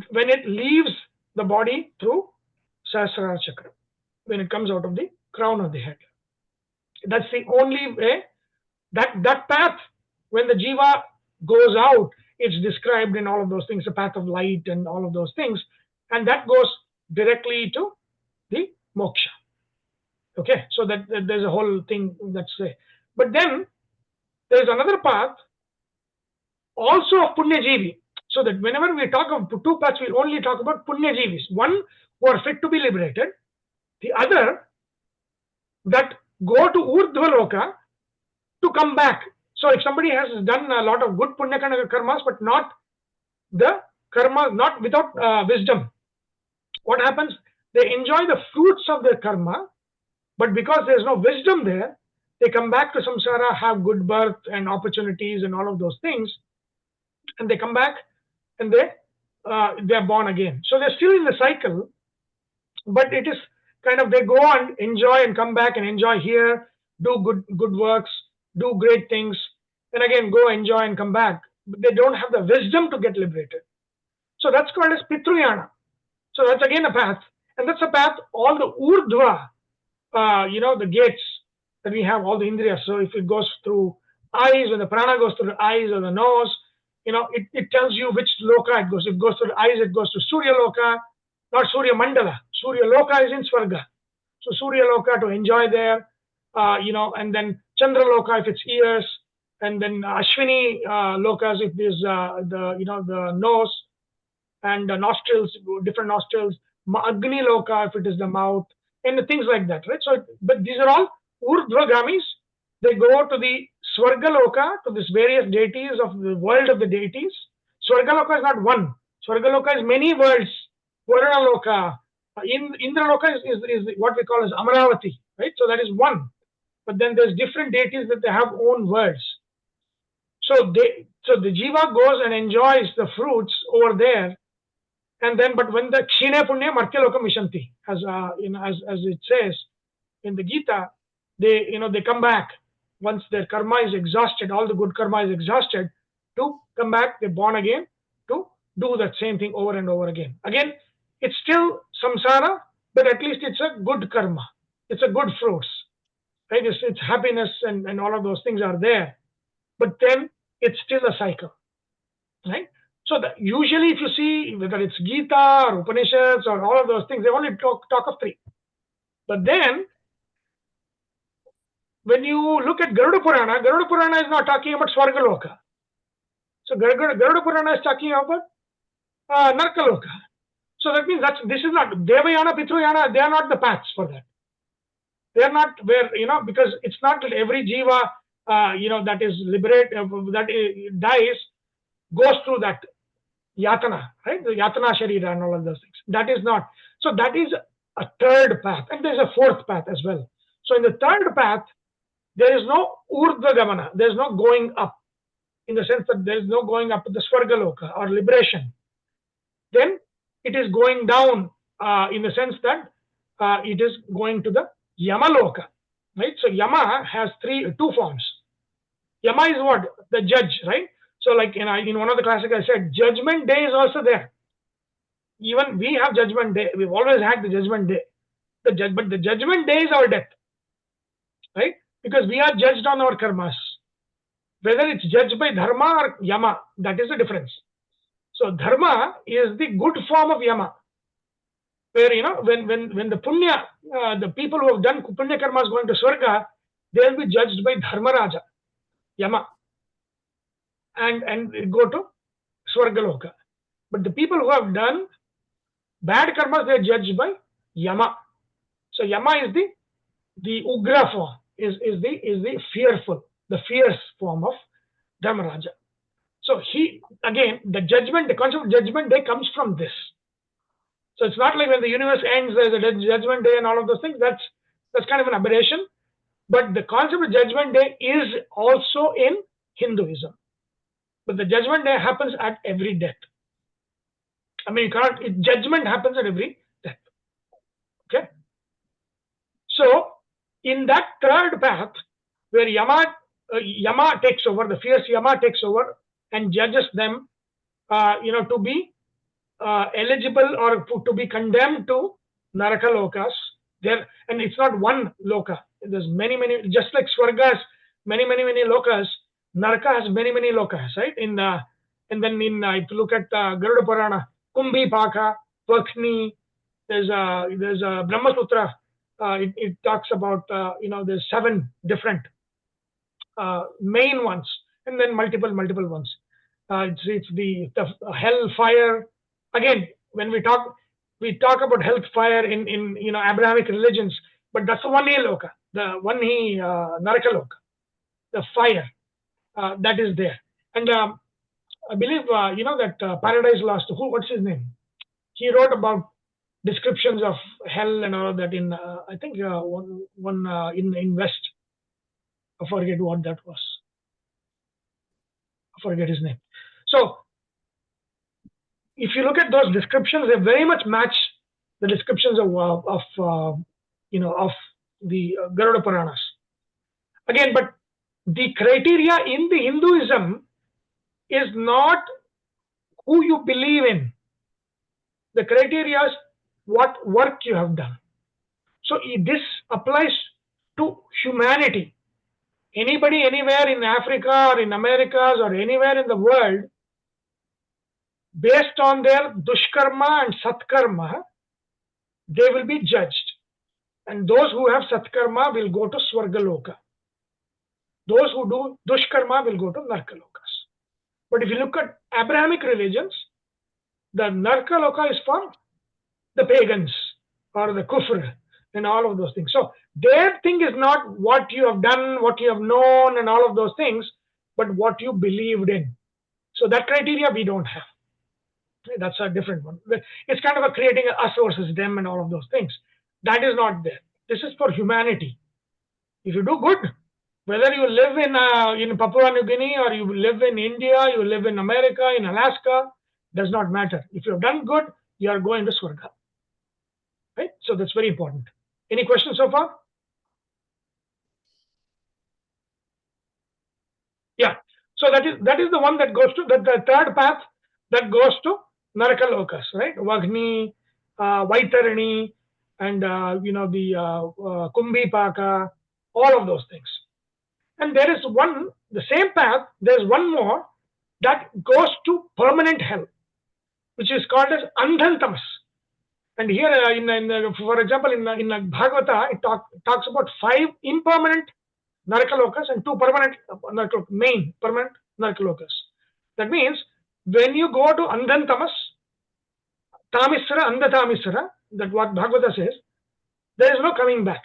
when it leaves the body through Sahasrara Chakra, when it comes out of the crown of the head. That's the only way. That path, when the jiva goes out, it's described in all of those things, the path of light and all of those things, and that goes directly to the moksha. Okay, so that there's a whole thing that's there. But then there's another path also of Punyajivi. So that whenever we talk of two paths, we only talk about Punyajivis. One who are fit to be liberated, the other that go to Urdhva Loka to come back. So if somebody has done a lot of good Punya karmas, but not the karma, not without wisdom, what happens? They enjoy the fruits of their karma, but because there's no wisdom there, they come back to samsara, have good birth and opportunities and all of those things, and they come back and they're born again. So they're still in the cycle, but it is kind of, they go and enjoy and come back and enjoy here, do good works, do great things, and again go enjoy and come back. But they don't have the wisdom to get liberated. So that's called as Pitruyana. So that's again a path, and that's a path all the Urdhva, the gates that we have, all the Indriyas. So if it goes through eyes, when the prana goes through the eyes or the nose, it tells you which loka it goes. If it goes through the eyes, it goes to Surya Loka, not Surya Mandala. Surya Loka is in Swarga. So Surya Loka to enjoy there, and then Chandra Loka if it's ears, and then Ashwini Lokas if there's the nose and the nostrils, different nostrils, Agni Loka if it is the mouth, and the things like that, right? So, but these are all Urdhvagamis. They go to the Swarga Loka, to these various deities of the world of the deities. Swarga Loka is not one. Swarga Loka is many worlds. Varuna Loka, Indra Loka is what we call as Amaravati, right? So that is one. But then there's different deities that they have own worlds. So the jiva goes and enjoys the fruits over there, and then but when the Kshine Punya Martya Loka Mishanti, as it says in the Gita, they come back once their karma is exhausted, all the good karma is exhausted, to come back, they're born again to do that same thing over and over again. Again, it's still samsara, but at least it's a good karma. It's a good fruits, right? It's happiness and all of those things are there. But then it's still a cycle, right? So usually if you see whether it's Gita or Upanishads or all of those things, they only talk of three. But then when you look at Garuda Purana is not talking about Swargaloka. So Garuda Purana is talking about Narkaloka. So that means this is not Devayana, Pitruyana, they are not the paths for that. They are not where, because it's not that every jiva, that is liberated, that dies, goes through that yatana, right? The yatana sharira and all of those things. That is not. So that is a third path, and there's a fourth path as well. So in the third path, there is no urdhva gamana. There's no going up, in the sense that there is no going up to the Swargaloka or liberation. Then it is going down in the sense that it is going to the Yamaloka, right? So Yama has two forms. Yama is what? The judge, right? So like in one of the classics I said, judgment day is also there. Even we have judgment day. We've always had the judgment day. But the judgment day is our death, right? Because we are judged on our karmas. Whether it's judged by dharma or yama, that is the difference. So dharma is the good form of yama, where when the punya, the people who have done punya karmas going to swarga, they will be judged by dharmaraja, yama, and go to swargaloka. But the people who have done bad karmas, they are judged by yama. So yama is the ugra form, is the fearful, the fierce form of dharmaraja. So the concept of judgment day comes from this. So it's not like when the universe ends, there's a judgment day and all of those things. That's kind of an aberration. But the concept of Judgment Day is also in Hinduism. But the Judgment Day happens at every death. I mean, judgment happens at every death. Okay. So, in that third path, where Yama takes over, the fierce Yama takes over and judges them, to be eligible or to be condemned to Naraka Lokas. There, and it's not one Loka. There's many, just like Swarga has many Lokas, Naraka has many Lokas, right? And then if you look at Garuda Purana, Kumbhi Paka, Vakni, there's a Brahma Sutra. It talks about there's 7 different main ones, and then multiple ones. It's the hell, fire. Again, when we talk about hell, fire in Abrahamic religions, but that's the one loka, the one Naraka Loka, the fire that is there. And I believe that Paradise Lost. What's his name? He wrote about descriptions of hell and all of that in I think one in West. I forget what that was. I forget his name. So if you look at those descriptions, they very much match the descriptions of the Garuda Puranas. Again, but the criteria in the Hinduism is not who you believe in. The criteria is what work you have done. So this applies to humanity. Anybody anywhere in Africa or in Americas or anywhere in the world, based on their dushkarma and satkarma, they will be judged. And those who have satkarma will go to Swargaloka. Those who do dushkarma will go to Narkalokas. But if you look at Abrahamic religions, the Narkaloka is for the pagans or the kufr and all of those things. So their thing is not what you have done, what you have known and all of those things, but what you believed in. So that criteria we don't have. That's a different one. It's kind of creating us versus them and all of those things. That is not there. This is for humanity. If you do good, whether you live in Papua New Guinea or you live in India, you live in America, in Alaska, does not matter. If you have done good, you are going to Swarga. Right? So that's very important. Any questions so far? Yeah. So that is the one that goes to the third path that goes to Naraka Lokas, right? Vagni, Vaitarani, and the Kumbhi Paka, all of those things. And there is the same path, there's one more that goes to permanent hell, which is called as Andhantamas. And here, for example, in Bhagavata, it talks about 5 impermanent Narakalokas and 2 permanent main permanent Narakalokas. That means when you go to Andhantamas, Tamisra, Andhatamisra, that what Bhagavata says, there is no coming back.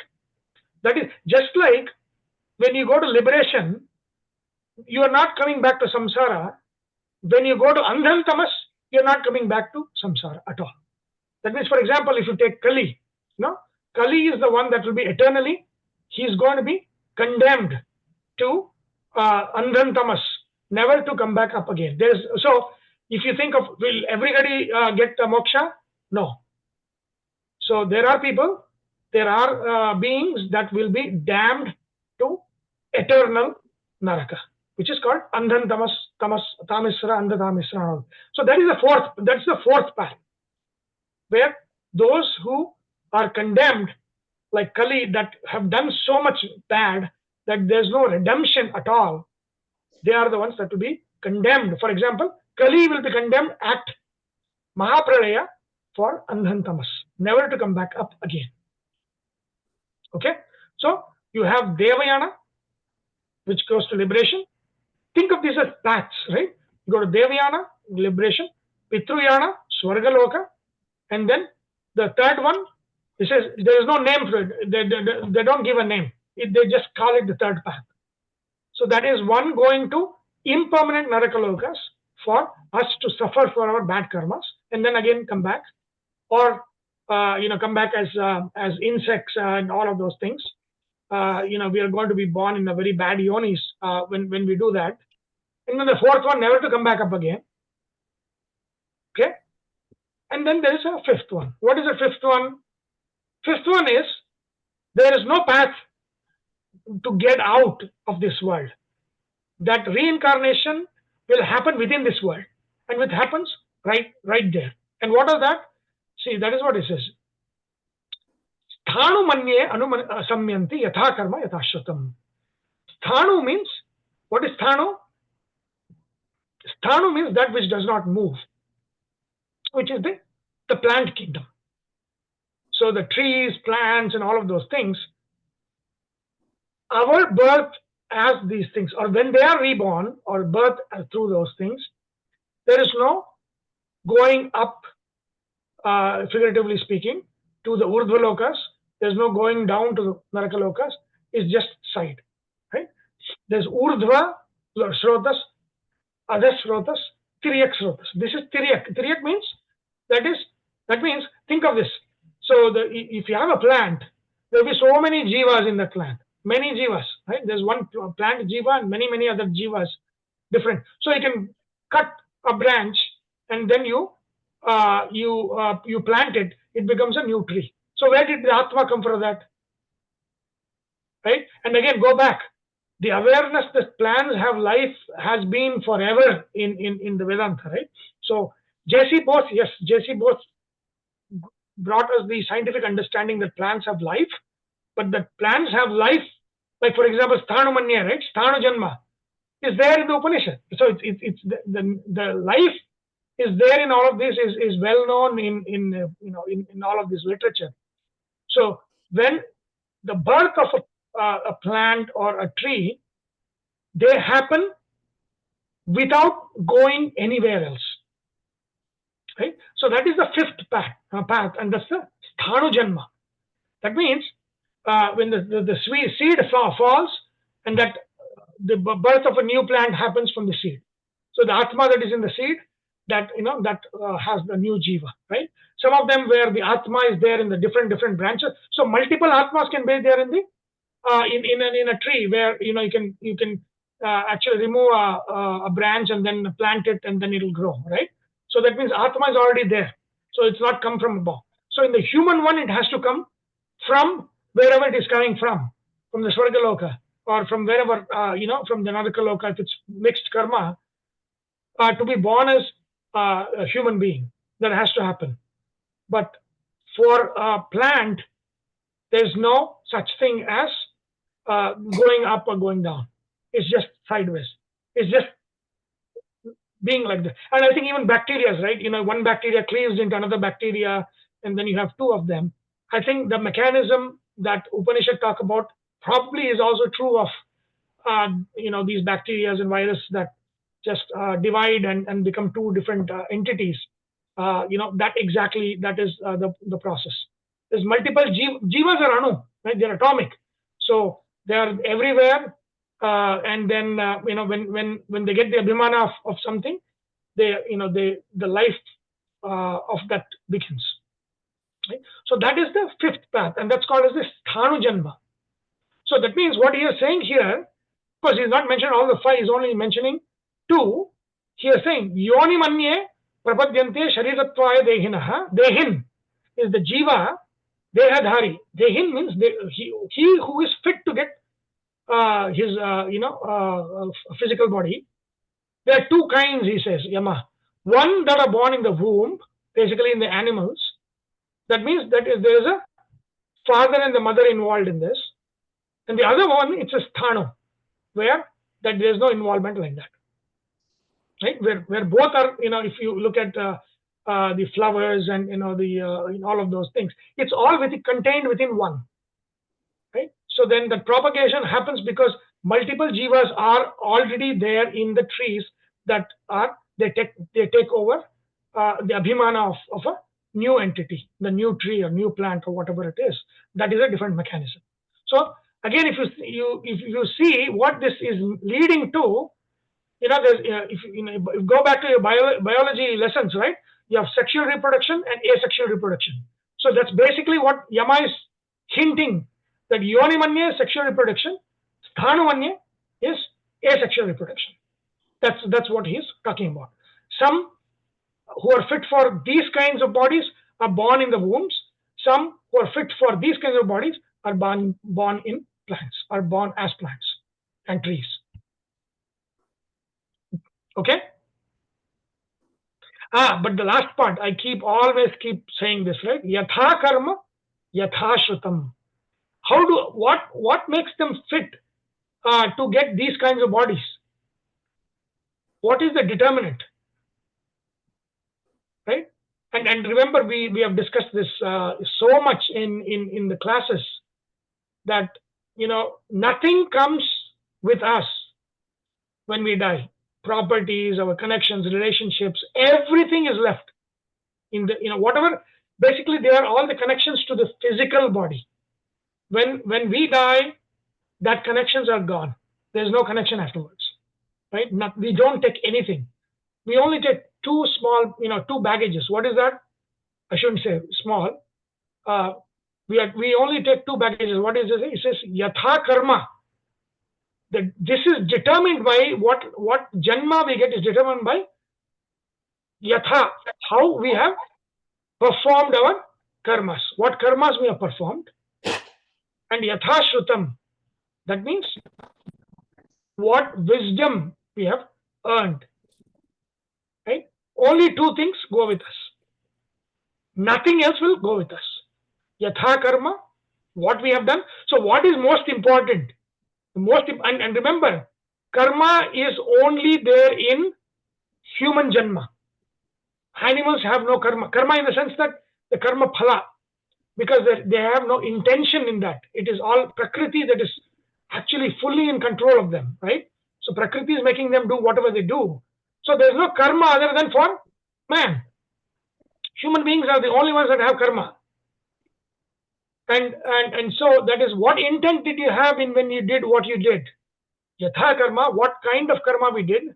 That is just like when you go to liberation, you are not coming back to samsara. When you go to Andhantamas, you are not coming back to samsara at all. That means, for example, if you take Kali, Kali is the one that will be eternally, he is going to be condemned to Andhantamas, never to come back up again. So if you think of, will everybody get moksha? No. So there are people, there are beings that will be damned to eternal Naraka, which is called Andhantamas, Tamisra, Andhatamisra. So that's the fourth path, where those who are condemned, like Kali, that have done so much bad that there's no redemption at all, they are the ones that will be condemned. For example, Kali will be condemned at Mahapralaya for Andhantamas, never to come back up again. Okay? So you have Devayana, which goes to liberation. Think of these as paths, right? You go to Devayana, liberation, Pitruyana, Swargaloka, and then the third one, it says there is no name for it. They don't give a name. They just call it the third path. So that is one going to impermanent Narakalokas for us to suffer for our bad karmas and then again come back, or come back as insects and all of those things. we are going to be born in a very bad yonis when we do that. And then the fourth one, never to come back up again. Okay? And then there is a fifth one. What is the fifth one? Fifth one is there is no path to get out of this world. That reincarnation will happen within this world. And it happens right there. And what is that? See, that is what it says. Sthanu manye samyanti yatha karma yatha shrutam. Sthanu means, what is sthanu? Sthanu means that which does not move, which is the plant kingdom. So the trees, plants, and all of those things, our birth as these things, or when they are reborn or birth through those things, there is no going up, figuratively speaking, to the urdhva lokas. There's no going down to the naraka lokas. It's just side, right? There's urdhva srotas, adha srotas, tiryak srotas. This is tiryak. Tiryak means that means, think of this. So if you have a plant, there will be so many jivas in the plant. Many jivas, right? There's one plant jiva and many other jivas, different. So you can cut a branch and then you plant it. It becomes a new tree. So where did the Atma come from that? Right? And again, go back. The awareness that plants have life has been forever in the Vedanta, right? So J.C. Bose brought us the scientific understanding that plants have life, but that plants have life, like for example, Sthanu Manya, right? Sthanu Janma is there in the Upanishad. So it's the life is there in all of this, is well known in all of this literature. So when the birth of a plant or a tree, they happen without going anywhere else. Right? So that is the fifth path, and that's the Sthanu Janma. That means when the seed falls, and that the birth of a new plant happens from the seed. So the Atma that is in the seed, that has the new jiva, right? Some of them where the Atma is there in the different branches. So multiple Atmas can be there in the in a tree where you can actually remove a branch and then plant it and then it will grow, right? So that means Atma is already there. So it's not come from above. So in the human one, it has to come from wherever it is coming from the Swargaloka, or from wherever, from the Naraka if it's mixed karma, to be born as a human being. That has to happen. But for a plant, there's no such thing as going up or going down. It's just sideways. It's just being like that. And I think even bacteria, right? One bacteria cleaves into another bacteria, and then you have two of them. I think the mechanism that Upanishad talk about probably is also true of these bacteria and viruses that just divide and become two different entities. That is the process. There's multiple jivas are anu, right? They're atomic, so they are everywhere. And then when they get the abhimana of something, the life of that begins. Right? So that is the fifth path, and that's called as the Sthanu Janma. So that means what he is saying here, because he's not mentioned all the five, he's only mentioning two. He is saying Yoni Manye Prapadyante Sharirattvaya Dehinaha. Dehin is the jiva, Dehadhari. Dehin means he who is fit to get his physical body. There are two kinds, he says, Yama. One that are born in the womb, basically in the animals. That means that there is a father and the mother involved in this. And the other one, it's a sthanu, where that there is no involvement like that. Right? Where both are, if you look at the flowers and all of those things, it's all contained within one. Right? So then the propagation happens because multiple jivas are already there in the trees that they take over the abhimana of a new entity, the new tree or new plant or whatever it is. That is a different mechanism. So again, if you see what this is leading to, if you go back to your biology lessons, right? You have sexual reproduction and asexual reproduction. So that's basically what Yama is hinting, That yonimanya is sexual reproduction, sthanumanya is asexual reproduction. That's what he's talking about. Some who are fit for these kinds of bodies are born in the wombs. Some who are fit for these kinds of bodies are born in plants, are born as plants and trees. Okay? But the last part, I always keep saying this, right? Yatha karma, yatha shrutam. What makes them fit to get these kinds of bodies? What is the determinant? Right? And remember, we have discussed this so much in the classes that, nothing comes with us when we die. Properties, our connections, relationships, everything is left in the, whatever. Basically, they are all the connections to the physical body. When we die, that connections are gone. There's no connection afterwards, right? We don't take anything. We only take two baggages. What is that? I shouldn't say small. We only take two baggages. What is it? It says yatha karma. That this is determined by what janma we get is determined by yatha, how we have performed our karmas, what karmas we have performed, and yatha shrutam, that means what wisdom we have earned. Right? Only two things go with us. Nothing else will go with us. Yatha karma, what we have done. So what is most important? And remember, karma is only there in human janma. Animals have no karma. Karma in the sense that the karma phala, because they have no intention in that. It is all prakriti that is actually fully in control of them, right? So prakriti is making them do whatever they do. So there's no karma other than for man. Human beings are the only ones that have karma. And so that is, what intent did you have when you did what you did? Yatha karma, what kind of karma we did?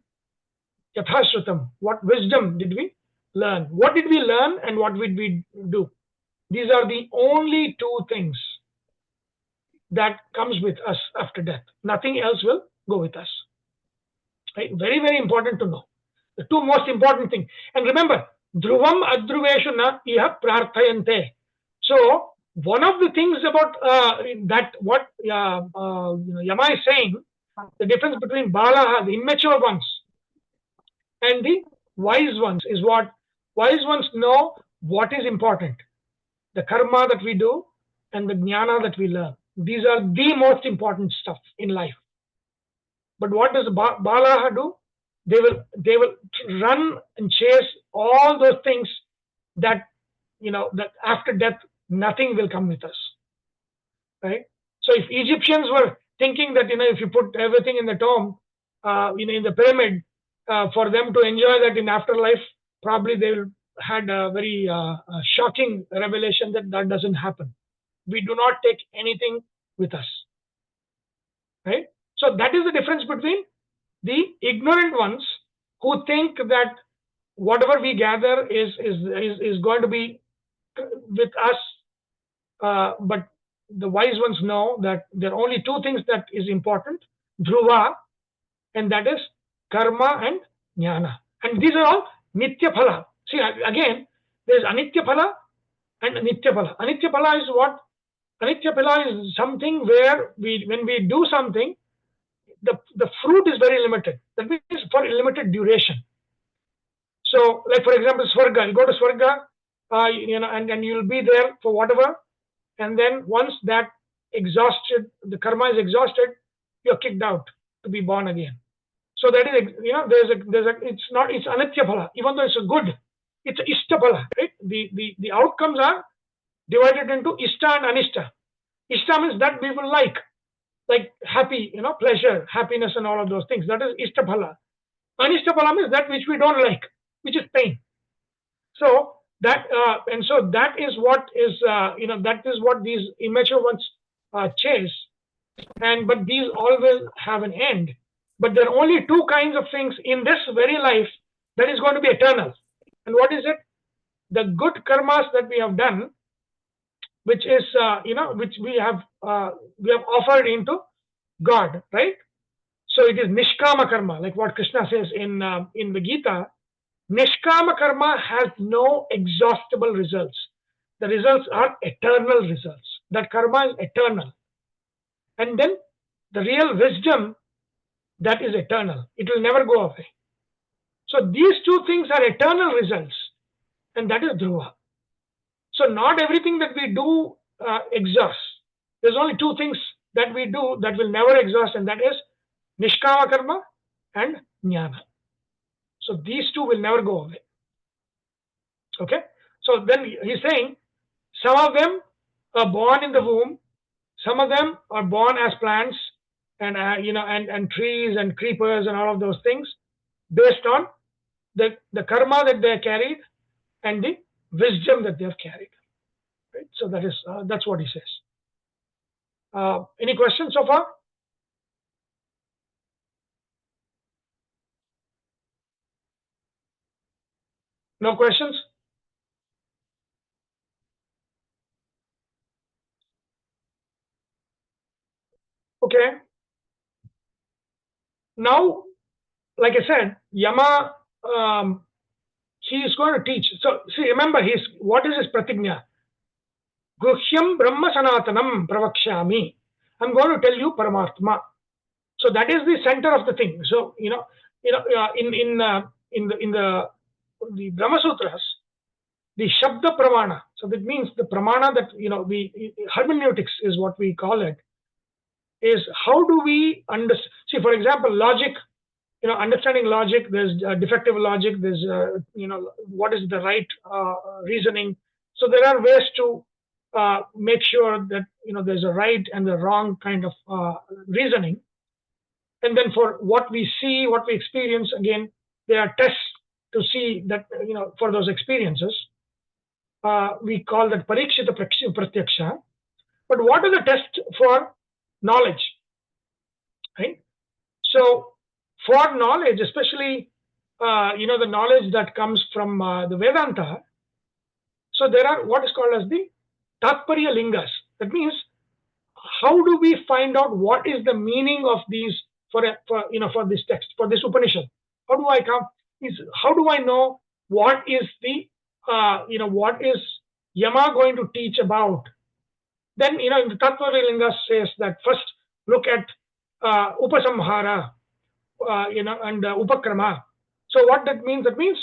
Yatha shrutam, what wisdom did we learn? What did we learn and what did we do? These are the only two things that comes with us after death. Nothing else will go with us. Right? Very, very important to know. The two most important things. And remember, dhruvam adhruveshu na iha prarthayante. So one of the things about that, what Yama is saying, the difference between balaha, the immature ones, and the wise ones, is what wise ones know what is important. The karma that we do and the jnana that we learn. These are the most important stuff in life. But what does balaha do? They will run and chase all those things that, that after death nothing will come with us, right? So if Egyptians were thinking that, if you put everything in the tomb, in the pyramid, for them to enjoy that in afterlife, probably they had a very shocking revelation that doesn't happen. We do not take anything with us, right? So that is the difference between the ignorant ones who think that whatever we gather is going to be with us. But the wise ones know that there are only two things that is important, dhruva, and that is karma and jnana. And these are all nitya phala. See, again, there is anitya phala and nitya phala. Anitya phala is what? Anitya phala is something where when we do something, the fruit is very limited. That means for a limited duration. So, like for example, Swarga. You go to Swarga, and you'll be there for whatever. And then once that the karma is exhausted, you're kicked out to be born again. So that is, it's anitya phala. Even though it's a good, it's ishta phala, right? The outcomes are divided into ishta and anishta. Ishta means that we will like happy, pleasure, happiness, and all of those things. That is ishta phala. Anishta phala means that which we don't like, which is pain. So that that is what is that is what these immature ones chase, but these always have an end. But there are only two kinds of things in this very life that is going to be eternal. And what is it? The good karmas that we have done, which is which we have offered into God, right? So it is nishkama karma, like what Krishna says in the Gita. Nishkama karma has no exhaustible results. The results are eternal results. That karma is eternal. And then the real wisdom, that is eternal. It will never go away. So these two things are eternal results, and that is dhruva. So not everything that we do exhausts. There's only two things that we do that will never exhaust, and that is nishkama karma and jnana. So these two will never go away. Okay? So then he's saying some of them are born in the womb, some of them are born as plants and and trees and creepers and all of those things, based on the karma that they carried and the wisdom that they have carried. Right? So that's what he says. Any questions so far? No questions? Okay. Now, like I said, Yama, he is going to teach. So, see, remember, what is his pratigna? Guhyam Brahma Sanatanam Pravakshami. I'm going to tell you Paramatma. So that is the center of the thing. So in the Brahma Sutras, the Shabda Pramana. So that means the Pramana that the hermeneutics is what we call it. Is how do we understand? See, for example, logic. Understanding logic. There's defective logic. There's what is the right reasoning. So there are ways to make sure that there's a right and the wrong kind of reasoning. And then for what we see, what we experience, again, there are tests to see that for those experiences. We call that parikshita pratyaksha. But what are the tests for knowledge? Right. So for knowledge, especially the knowledge that comes from the Vedanta. So there are what is called as the tatparya lingas. That means how do we find out what is the meaning of these for this text, for this Upanishad? How do I know what is the what is Yama going to teach about? Then in the Tatparya Linga says that first look at upasamhara, and upakrama. So what that means? That means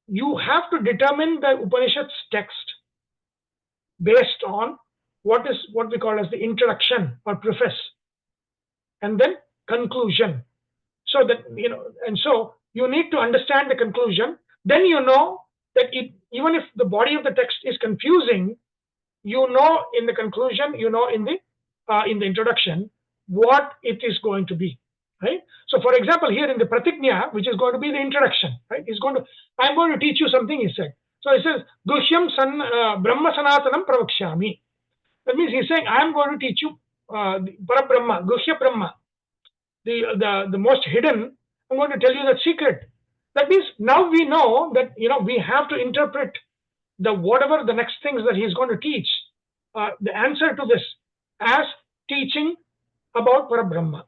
you have to determine the Upanishad's text based on what we call as the introduction or preface, and then conclusion. So that and so you need to understand the conclusion. Then that even if the body of the text is confusing, in the conclusion, in the introduction, what it is going to be. Right? So, for example, here in the pratigna, which is going to be the introduction, right? I'm going to teach you something, he said. So he says, Guhyam Brahma Sanatanam Pravakshami. That means he's saying, I'm going to teach you Parabrahma, Guhya Brahma, the most hidden. I'm going to tell you that secret. That means now we know that we have to interpret whatever the next things that he's going to teach, the answer to this, as teaching about Parabrahma.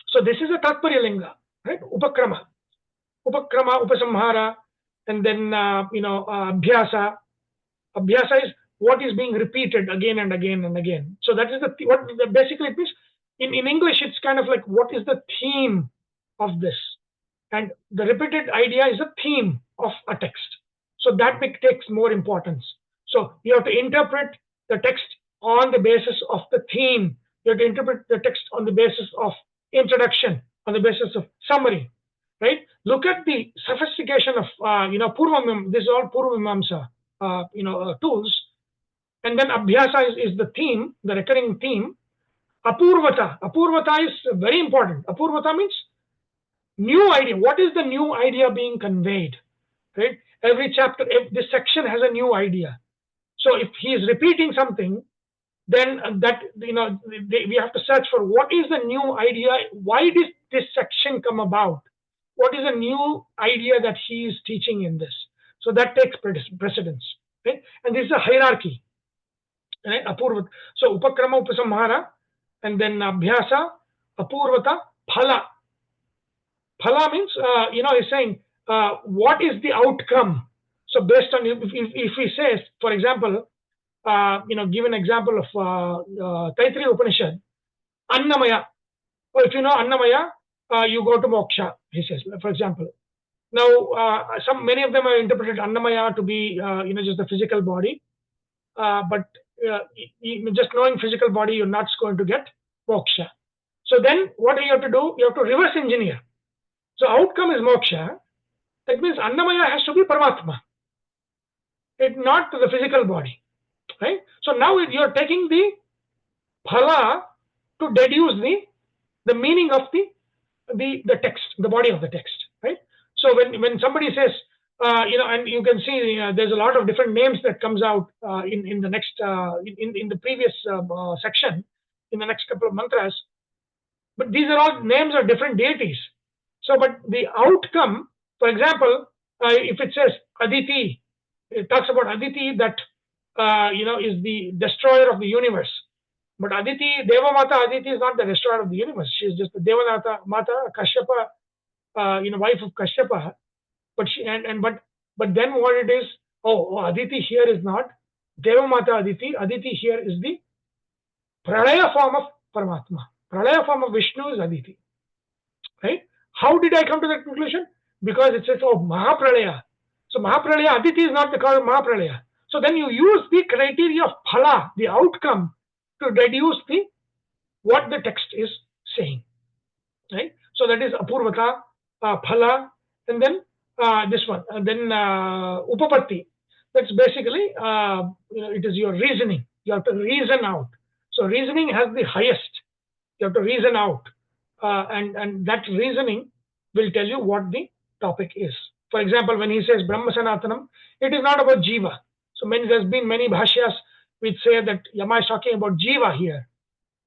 So this is a Tatparya Linga, right? Upakrama, Upasamhara, and then Abhyasa. Abhyasa is what is being repeated again and again and again. So that is basically it means. In English, it's kind of like what is the theme of this, and the repeated idea is a theme of a text. So that takes more importance. So you have to interpret the text on the basis of the theme. You have to interpret the text on the basis of introduction, on the basis of summary, right? Look at the sophistication of Purvamim. This is all Purvamimamsa tools, and then Abhyasa is the theme, the recurring theme. Apurvata is very important. Apurvata means new idea. What is the new idea being conveyed? Right? Every chapter, this section has a new idea. So if he is repeating something, then we have to search for what is the new idea. Why did this section come about? What is the new idea that he is teaching in this? So that takes precedence. Right? And this is a hierarchy. right? Apurvata. So upakrama, upasamhara, and then abhyasa, apurvata, phala. Phala means, he's saying, what is the outcome? So based on, if he says, for example, give an example of Taittiriya Upanishad, Annamaya. Or if you know Annamaya, you go to moksha, he says, for example. Now, many of them have interpreted Annamaya to be, just the physical body. But just knowing physical body, you're not going to get moksha. So then what do you have to do? You have to reverse engineer. So outcome is moksha. That means Annamaya has to be Paramatma. It not the physical body. Right? So now you're taking the phala to deduce the meaning of the text, the body of the text. Right? So when somebody says, and you can see there's a lot of different names that comes out in the next in the previous section, in the next couple of mantras. But these are all names of different deities. So, but the outcome, for example, if it says Aditi, it talks about Aditi that is the destroyer of the universe. But Aditi, Devamata Aditi is not the destroyer of the universe. She is just the Devamata Mata Kashyapa, wife of Kashyapa. But she but then what it is? Aditi here is not Devamata Aditi. Aditi here is the Pralaya form of Paramatma. Pralaya form of Vishnu is Aditi. Right? How did I come to that conclusion? Because it says, Mahapralaya. So Mahapralaya, Aditi is not the cause of Mahapralaya. So then you use the criteria of phala, the outcome, to deduce what the text is saying. Right? So that is apurvata, phala, and then this one, and then upapatti. That's basically, it is your reasoning. You have to reason out. So reasoning has the highest. You have to reason out. And that reasoning will tell you what the topic is. For example, when he says Brahma Sanatanam, it is not about Jiva. So there's been many bhashyas which say that Yama is talking about Jiva here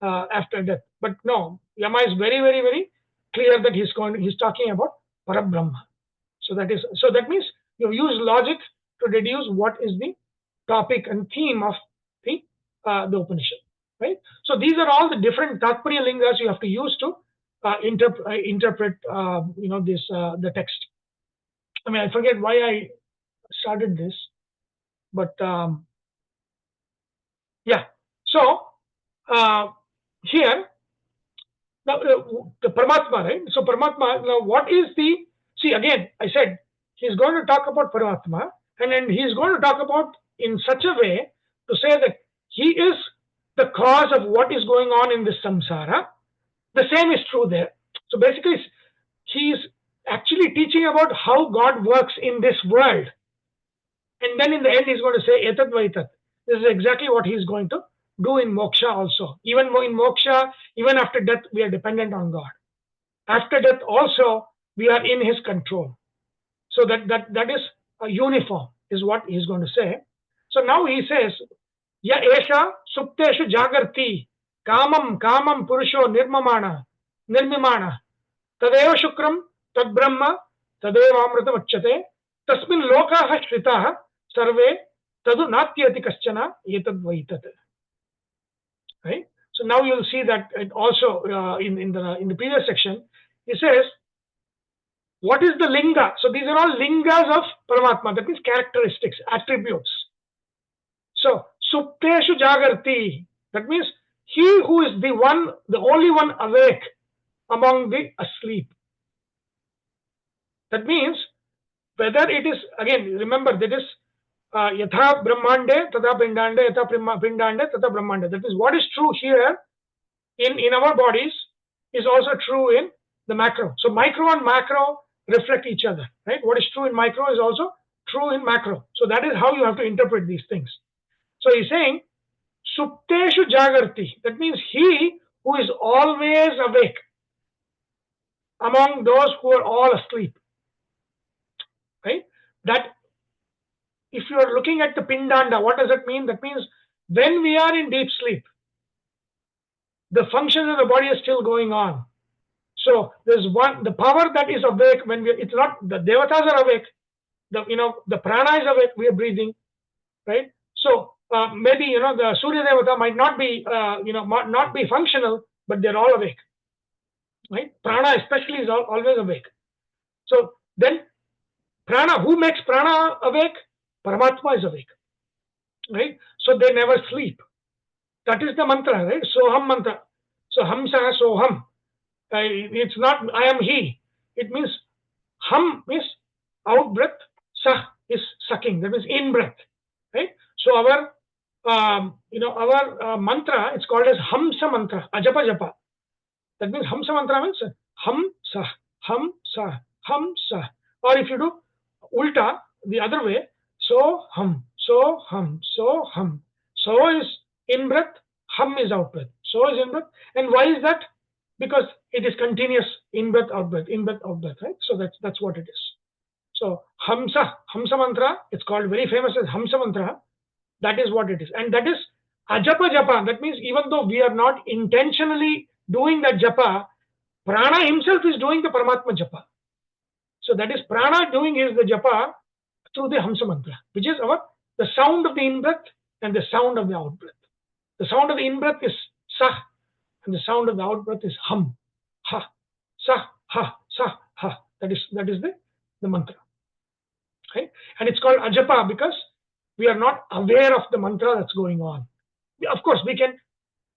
after death. But no, Yama is very, very, very clear that he's talking about Parabrahma. So that means you use logic to deduce what is the topic and theme of the Upanishad. Right? So these are all the different Tatparya lingas you have to use to interpret the text. I mean, I forget why I started this, but yeah. So here now the Paramatma, right? So Paramatma. Now, what is again? I said he's going to talk about Paramatma, and then he's going to talk about in such a way to say that he is the cause of what is going on in this samsara. The same is true there. So basically, he's actually teaching about how God works in this world. And then in the end, he's going to say, Etat Vaitat. This is exactly what he's going to do in moksha also. Even in moksha, even after death, we are dependent on God. After death also, we are in his control. So that is a uniform, is what he's going to say. So now he says, Ya esha supteshu jagarti kamam purusho nirmimana tadeva shukram tad brahma tadeva amritam achyate tasmin lokaha shritaha sarve tadu natyati kaschana etad vaitat. Right? So now you'll see that it also in the previous section he says, what is the linga? So these are all lingas of Paramatma, that means characteristics, attributes. So supteshu jagarti, that means he who is the only one awake among the asleep. That means whether it is, again, remember that is yatha brahmande tata pindande, yatha pindande tata brahmande. That is what is true here in our bodies is also true in the macro. So micro and macro reflect each other, right? What is true in micro is also true in macro. So that is how you have to interpret these things. So he's saying, Supteshu Jagarti. That means he who is always awake among those who are all asleep. Right? That if you are looking at the Pindanda, what does that mean? That means when we are in deep sleep, the functions of the body are still going on. So there's the power that is awake when it's not the devatas are awake, the prana is awake, we are breathing, right? So maybe the Surya Devata might not be might not be functional, but they're all awake, right? Prana especially is always awake. So then prana, who makes prana awake? Paramatma is awake, right? So they never sleep. That is the mantra, right? Soham mantra. So hamsa soham. It's not I am he. It means hum is out breath, sah is sucking. That means in breath, right? So our mantra, it's called as hamsa mantra, ajapa japa. That means hamsa mantra means hum sah, hum sah, hum sah. Or if you do ulta, the other way, so hum, so hum, so hum. So is in breath, hum is out breath. So is in breath. And why is that? Because it is continuous in breath, out breath, in breath, out breath, right? So that's what it is. So hamsa mantra, it's called very famous as hamsa mantra. That is what it is. And that is ajapa japa. That means even though we are not intentionally doing that japa, prana himself is doing the Paramatma japa. So that is prana doing is the japa through the hamsa mantra, which is the sound of the in-breath and the sound of the out-breath. The sound of the in-breath is sah, and the sound of the out-breath is hum, ha, sah, ha, sah, ha. That is the mantra. Okay? And it's called ajapa because we are not aware of the mantra that's going on. Of course, we can,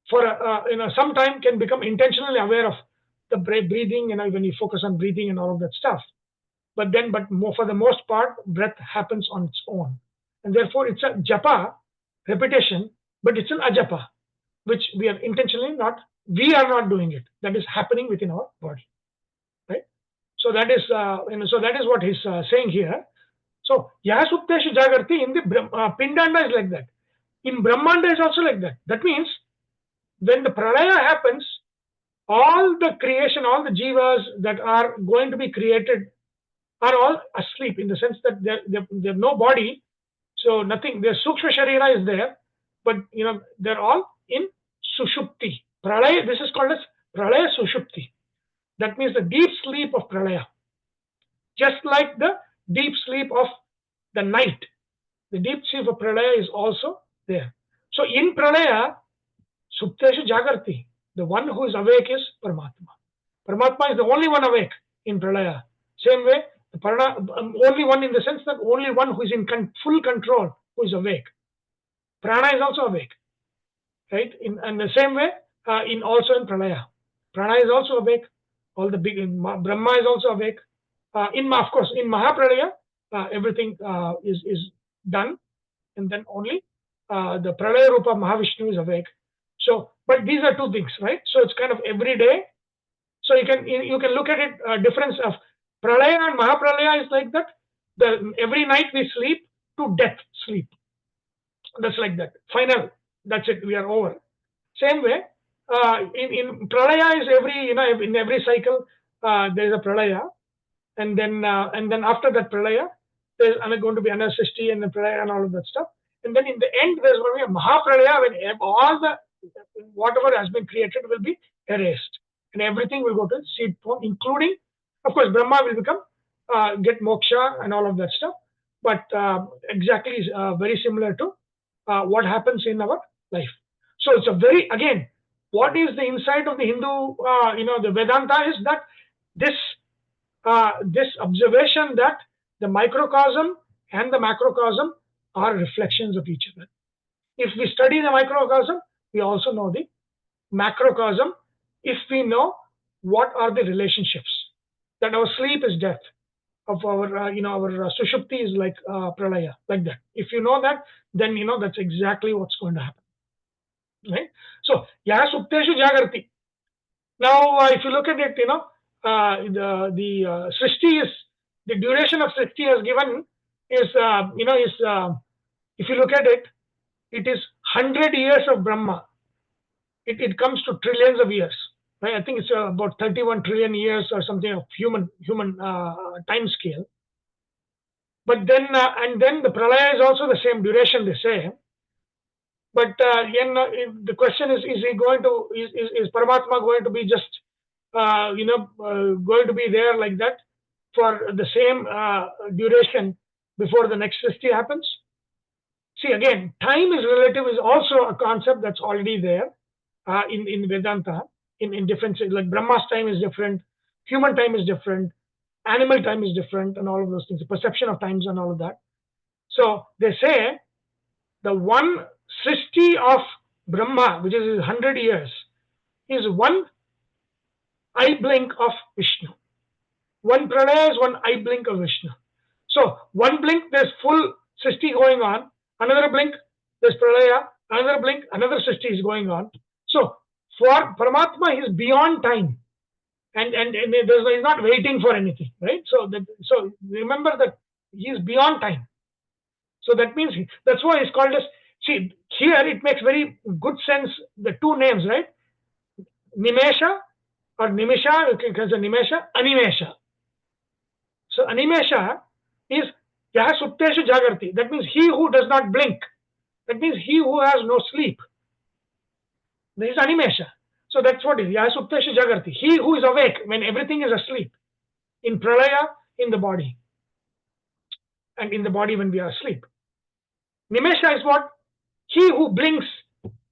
for some time, can become intentionally aware of the breathing, when you focus on breathing and all of that stuff. But for the most part, breath happens on its own, and therefore it's a japa repetition, but it's an ajapa, which we are intentionally not. We are not doing it. That is happening within our body, right? So that is so that is what he's saying here. So Yasupteshu Jagarti in the Pindanda is like that. In Brahmanda is also like that. That means when the pralaya happens, all the creation, all the jivas that are going to be created are all asleep in the sense that they have no body, so nothing. Their sukshma sharira is there, but they're all in sushupti. Pralaya. This is called as pralaya sushupti. That means the deep sleep of pralaya, just like the deep sleep of the night. The deep sleep of pralaya is also there. So in pralaya, supteshu jagarti, the one who is awake is Paramatma. Paramatma is the only one awake in pralaya. Same way, the only one in the sense that only one who is in full control who is awake. Prana is also awake, right? In the same way, also in pralaya, prana is also awake. All the big Brahma is also awake. Of course, in Mahapralaya, everything is done, and then only the Pralaya Rupa Mahavishnu is awake. So, but these are two things, right? So it's kind of every day. So you can look at it. Difference of Pralaya and Mahapralaya is like that. Every night we sleep to death sleep. That's like that. Final. That's it. We are over. Same way, in Pralaya is in every cycle there is a Pralaya, and then after that Pralaya there's going to be another Srishti and the Pralaya and all of that stuff. And then in the end there's going to be a Mahapralaya when all the whatever has been created will be erased, and everything will go to seed form, including, of course, Brahma will become get moksha and all of that stuff. But exactly very similar to what happens in our life. So it's again, what is the insight of the Hindu, the Vedanta is that this observation that the microcosm and the macrocosm are reflections of each other. If we study the microcosm, we also know the macrocosm. If we know what are the relationships, that our sleep is death, of our our sushupti is like pralaya, like that. If you know that, then that's exactly what's going to happen, right? So yaha supteshu jagarti. Now if you look at it, the srishti is, the duration of srishti has given is if you look at it, it is 100 years of Brahma. It comes to trillions of years, right? I think it's about 31 trillion years or something of human time scale. But then and then the pralaya is also the same duration, they say. But the question is he going to is Paramatma going to be just going to be there like that for the same duration before the next Srishti happens? see again, time is relative is also a concept that's already there in Vedanta in different, like Brahma's time is different, human time is different, animal time is different, and all of those things, the perception of times and all of that. So they say the one Srishti of Brahma, which is 100 years, is one eye blink of Vishnu. One Pranaya is one eye blink of Vishnu. So one blink, there's full Srishti going on. Another blink, there's Pralaya. Another blink, another Srishti is going on. So for Paramatma, he's beyond time. And he's not waiting for anything, right? So remember that he's beyond time. So that means that's why it's called as, see, here it makes very good sense, the two names, right? Nimesha or Nimisha, because Nimesha, Animesha. So Animesha is Yaha Supteshu Jagarti. That means he who does not blink. That means he who has no sleep. This is Animesha. So that's what it is. Yaha Supteshu Jagarti. He who is awake when everything is asleep. In Pralaya, in the body. And in the body when we are asleep. Nimesha is what? He who blinks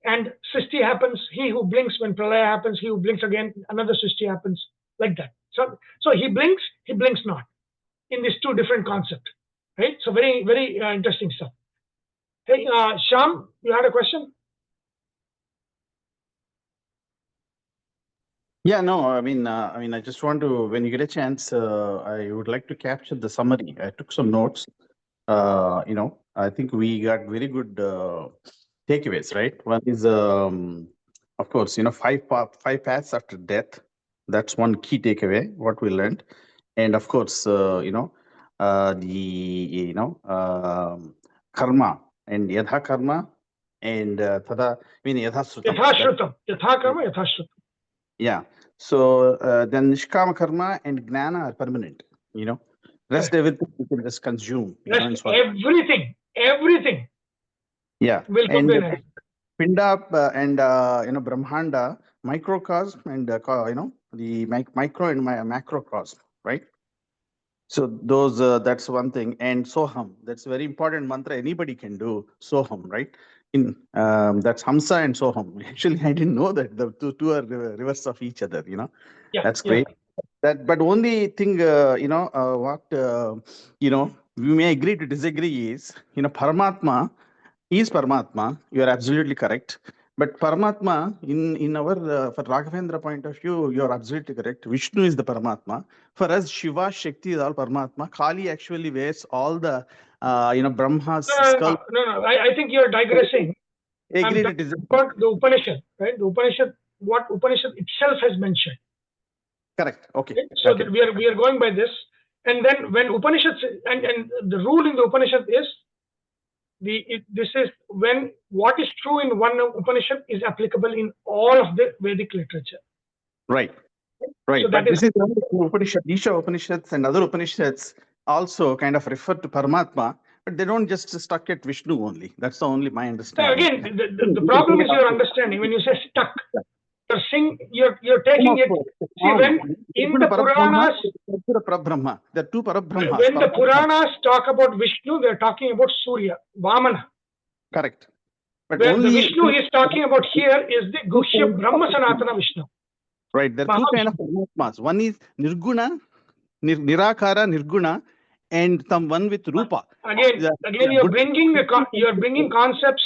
and Srishti happens. He who blinks when Pralaya happens. He who blinks again, another Srishti happens. Like that. So he blinks not. In these two different concepts. Right? So very, very interesting stuff. Hey, Shyam, you had a question? Yeah, no, I mean, I just want to, when you get a chance, I would like to capture the summary. I took some notes. I think we got very good takeaways, right? One is, of course, five paths after death. That's one key takeaway, what we learned. And of course, the karma and yadha karma and tada, yadha srutam. Yatha karma, yatha shrutam. Yeah. So then nishkama karma and gnana are permanent. Rest everything you can just consume. Rest everything. Yeah. Will come in. Pinda and Brahmanda, microcosm and the micro and macrocosm, right? So those that's one thing. And Soham, that's a very important mantra anybody can do. Soham, right? In that's Hamsa and Soham. Actually, I didn't know that the two are reverse of each other. Yeah, that's great. Yeah. But only thing what we may agree to disagree is Paramatma is Paramatma. You are absolutely correct. But Paramatma, in our for Raghavendra point of view, you are absolutely correct. Vishnu is the Paramatma. For us, Shiva, Shakti is all Paramatma. Kali actually wears all the Brahma's skull. No. I think you are digressing. Agree to disagree. About the Upanishad, right? The Upanishad, what Upanishad itself has mentioned. Correct. Okay. Right? So that we are going by this, and then when Upanishads and the rule in the Upanishad is this is when what is true in one Upanishad is applicable in all of the Vedic literature. Right. Right. So but this is Upanishad, Isha Upanishads and other Upanishads also kind of refer to Paramatma, but they don't just stuck at Vishnu only. That's the only my understanding. So again, the problem is your understanding. When you say stuck, you're taking it. See, when in the Puranas, the two Parabrahmas. When the Puranas talk about Vishnu, they're talking about Surya, Vamana. Correct. But where only the Vishnu is talking about here is the Guhya Brahma Sanatana Vishnu. Right. There are two kind of Paramatmas. One is Nirguna, Nirakara, Nirguna, and some one with Rupa. Again, you're bringing concepts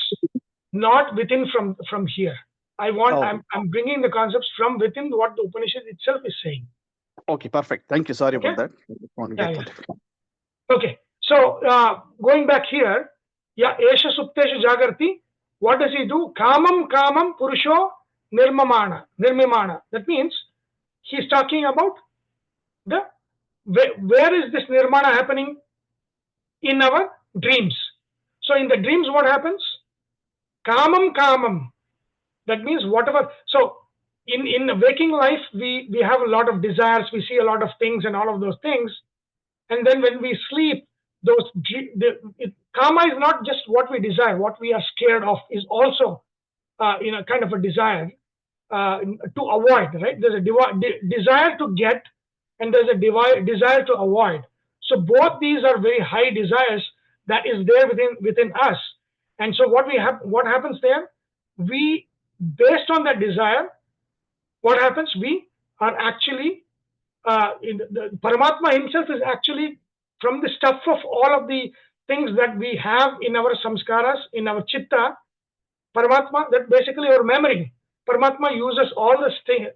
not within from here. I'm bringing the concepts from within what the Upanishad itself is saying. Okay, perfect. Thank you. Sorry about that. Yeah. Okay. So going back here, Esha Supteshu Jagarti. What does he do? Kamam Purusho Nirmimana. That means he's talking about where is this Nirmana happening? In our dreams. So in the dreams, what happens? Kamam. That means whatever. So in the waking life, we have a lot of desires. We see a lot of things and all of those things. And then when we sleep, karma is not just what we desire. What we are scared of is also kind of a desire to avoid, right? There's a desire to get, and there's a desire to avoid. So both these are very high desires that is there within us. And so what happens there? We, based on that desire, what happens? We are actually, the Paramatma himself is actually from the stuff of all of the things that we have in our samskaras, in our chitta, Paramatma, that basically our memory. Paramatma uses all the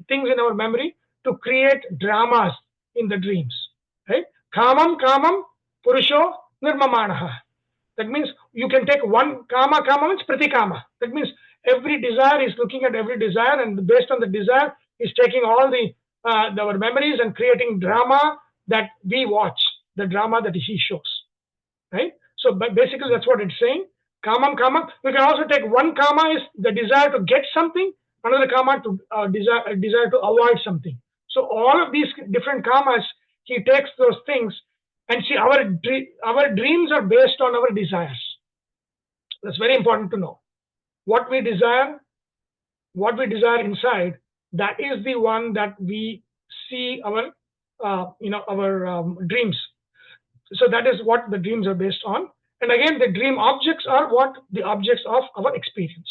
things in our memory to create dramas in the dreams. Right? Kamam kamam purusho nirmamanaha. That means you can take one kama means pratikama. That means every desire is looking at every desire, and based on the desire is taking all our memories and creating drama that we watch, the drama that he shows. Right? So basically that's what it's saying. Kamam. We can also take one kama is the desire to get something, another kama to desire to avoid something. So all of these different kamas, he takes those things, and see, our dreams are based on our desires. That's very important to know. What we desire inside, that is the one that we see our dreams. So that is what the dreams are based on. And again, the dream objects are what? The objects of our experience.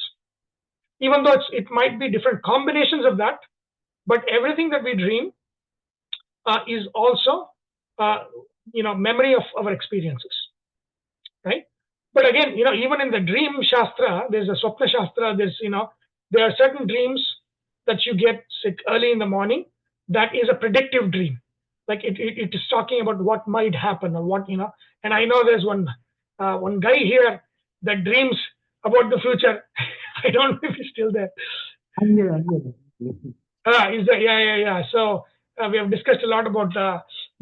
Even though it might be different combinations of that, but everything that we dream is also memory of our experiences, right? But again, even in the dream shastra, there's a swapna shastra. There are certain dreams that you get early in the morning. That is a predictive dream. Like it is talking about what might happen, or what. And I know there's one guy here that dreams about the future. I don't know if he's still there. He's there. Yeah. So we have discussed a lot about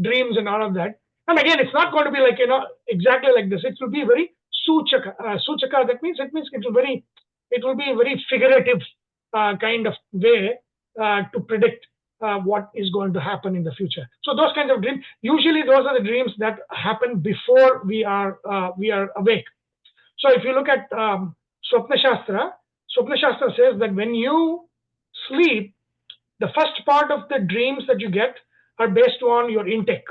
dreams and all of that. And again, it's not going to be like exactly like this. It will be very suchaka. Suchaka. That means it will be a very figurative kind of way to predict what is going to happen in the future. So those kinds of dreams, usually those are the dreams that happen before we are awake. So if you look at Swapna Shastra says that when you sleep, the first part of the dreams that you get are based on your intake,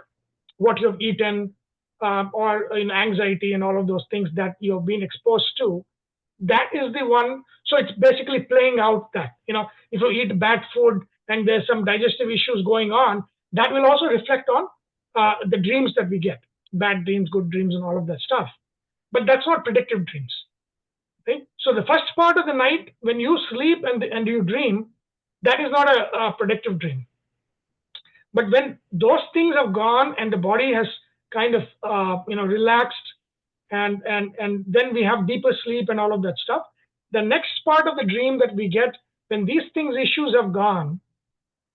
what you have eaten, or in anxiety and all of those things that you have been exposed to. That is the one. So it's basically playing out that, if you eat bad food and there's some digestive issues going on, that will also reflect on the dreams that we get, bad dreams, good dreams, and all of that stuff. But that's not predictive dreams. Okay? So the first part of the night, when you sleep and you dream, that is not a predictive dream. But when those things have gone and the body has kind of relaxed, and then we have deeper sleep and all of that stuff, the next part of the dream that we get, when these issues have gone,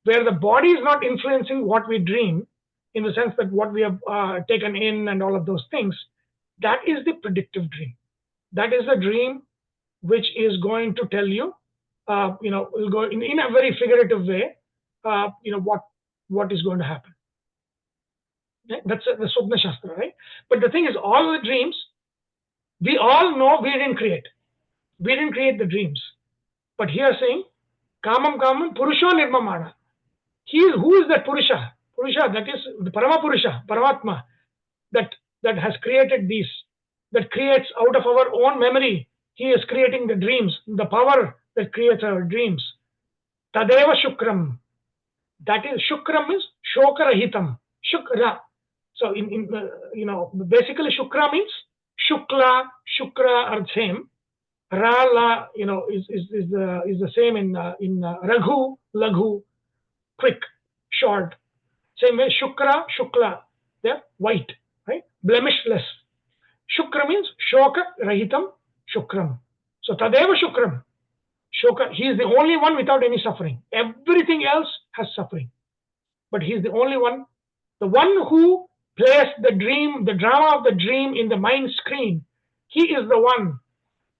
where the body is not influencing what we dream, in the sense that what we have taken in and all of those things, that is the predictive dream. That is the dream which is going to tell you, will go in a very figurative way, what is going to happen. Okay? That's the Swapna Shastra, right? But the thing is, all the dreams, we all know we didn't create. We didn't create the dreams. But here saying, Kamam Purusho Nirmamana. Who is that Purusha? Purusha, that is the Parama Purusha, Paramatma, that has created these, that creates out of our own memory. He is creating the dreams, the power that creates our dreams. Tadeva Shukram. That is, Shukram is Shokarahitam. Shukra. So basically Shukra means Shukla, Shukra are the same. Rala, is the same in Raghu, Laghu, quick, short. Same way, Shukra, Shukla, they're white, right? Blemishless. Shukra means Shoka Rahitam Shukram. So Tadeva Shukram. Shoka, he is the only one without any suffering. Everything else has suffering. But he is the only one. The one who plays the dream, the drama of the dream in the mind screen, he is the one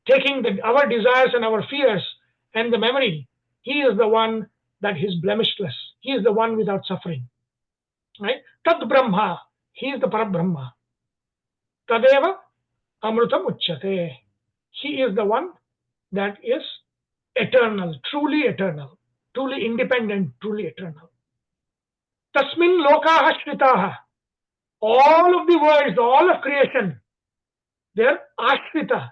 taking our desires and our fears and the memory. He is the one that is blemishless. He is the one without suffering. Right? Tad Brahma. He is the Parabrahma. Tadeva Amrutam Uchyate. He is the one that is eternal, truly independent, truly eternal. Tasmin Lokaha Shritaha. All of the worlds, all of creation, they're Ashrita.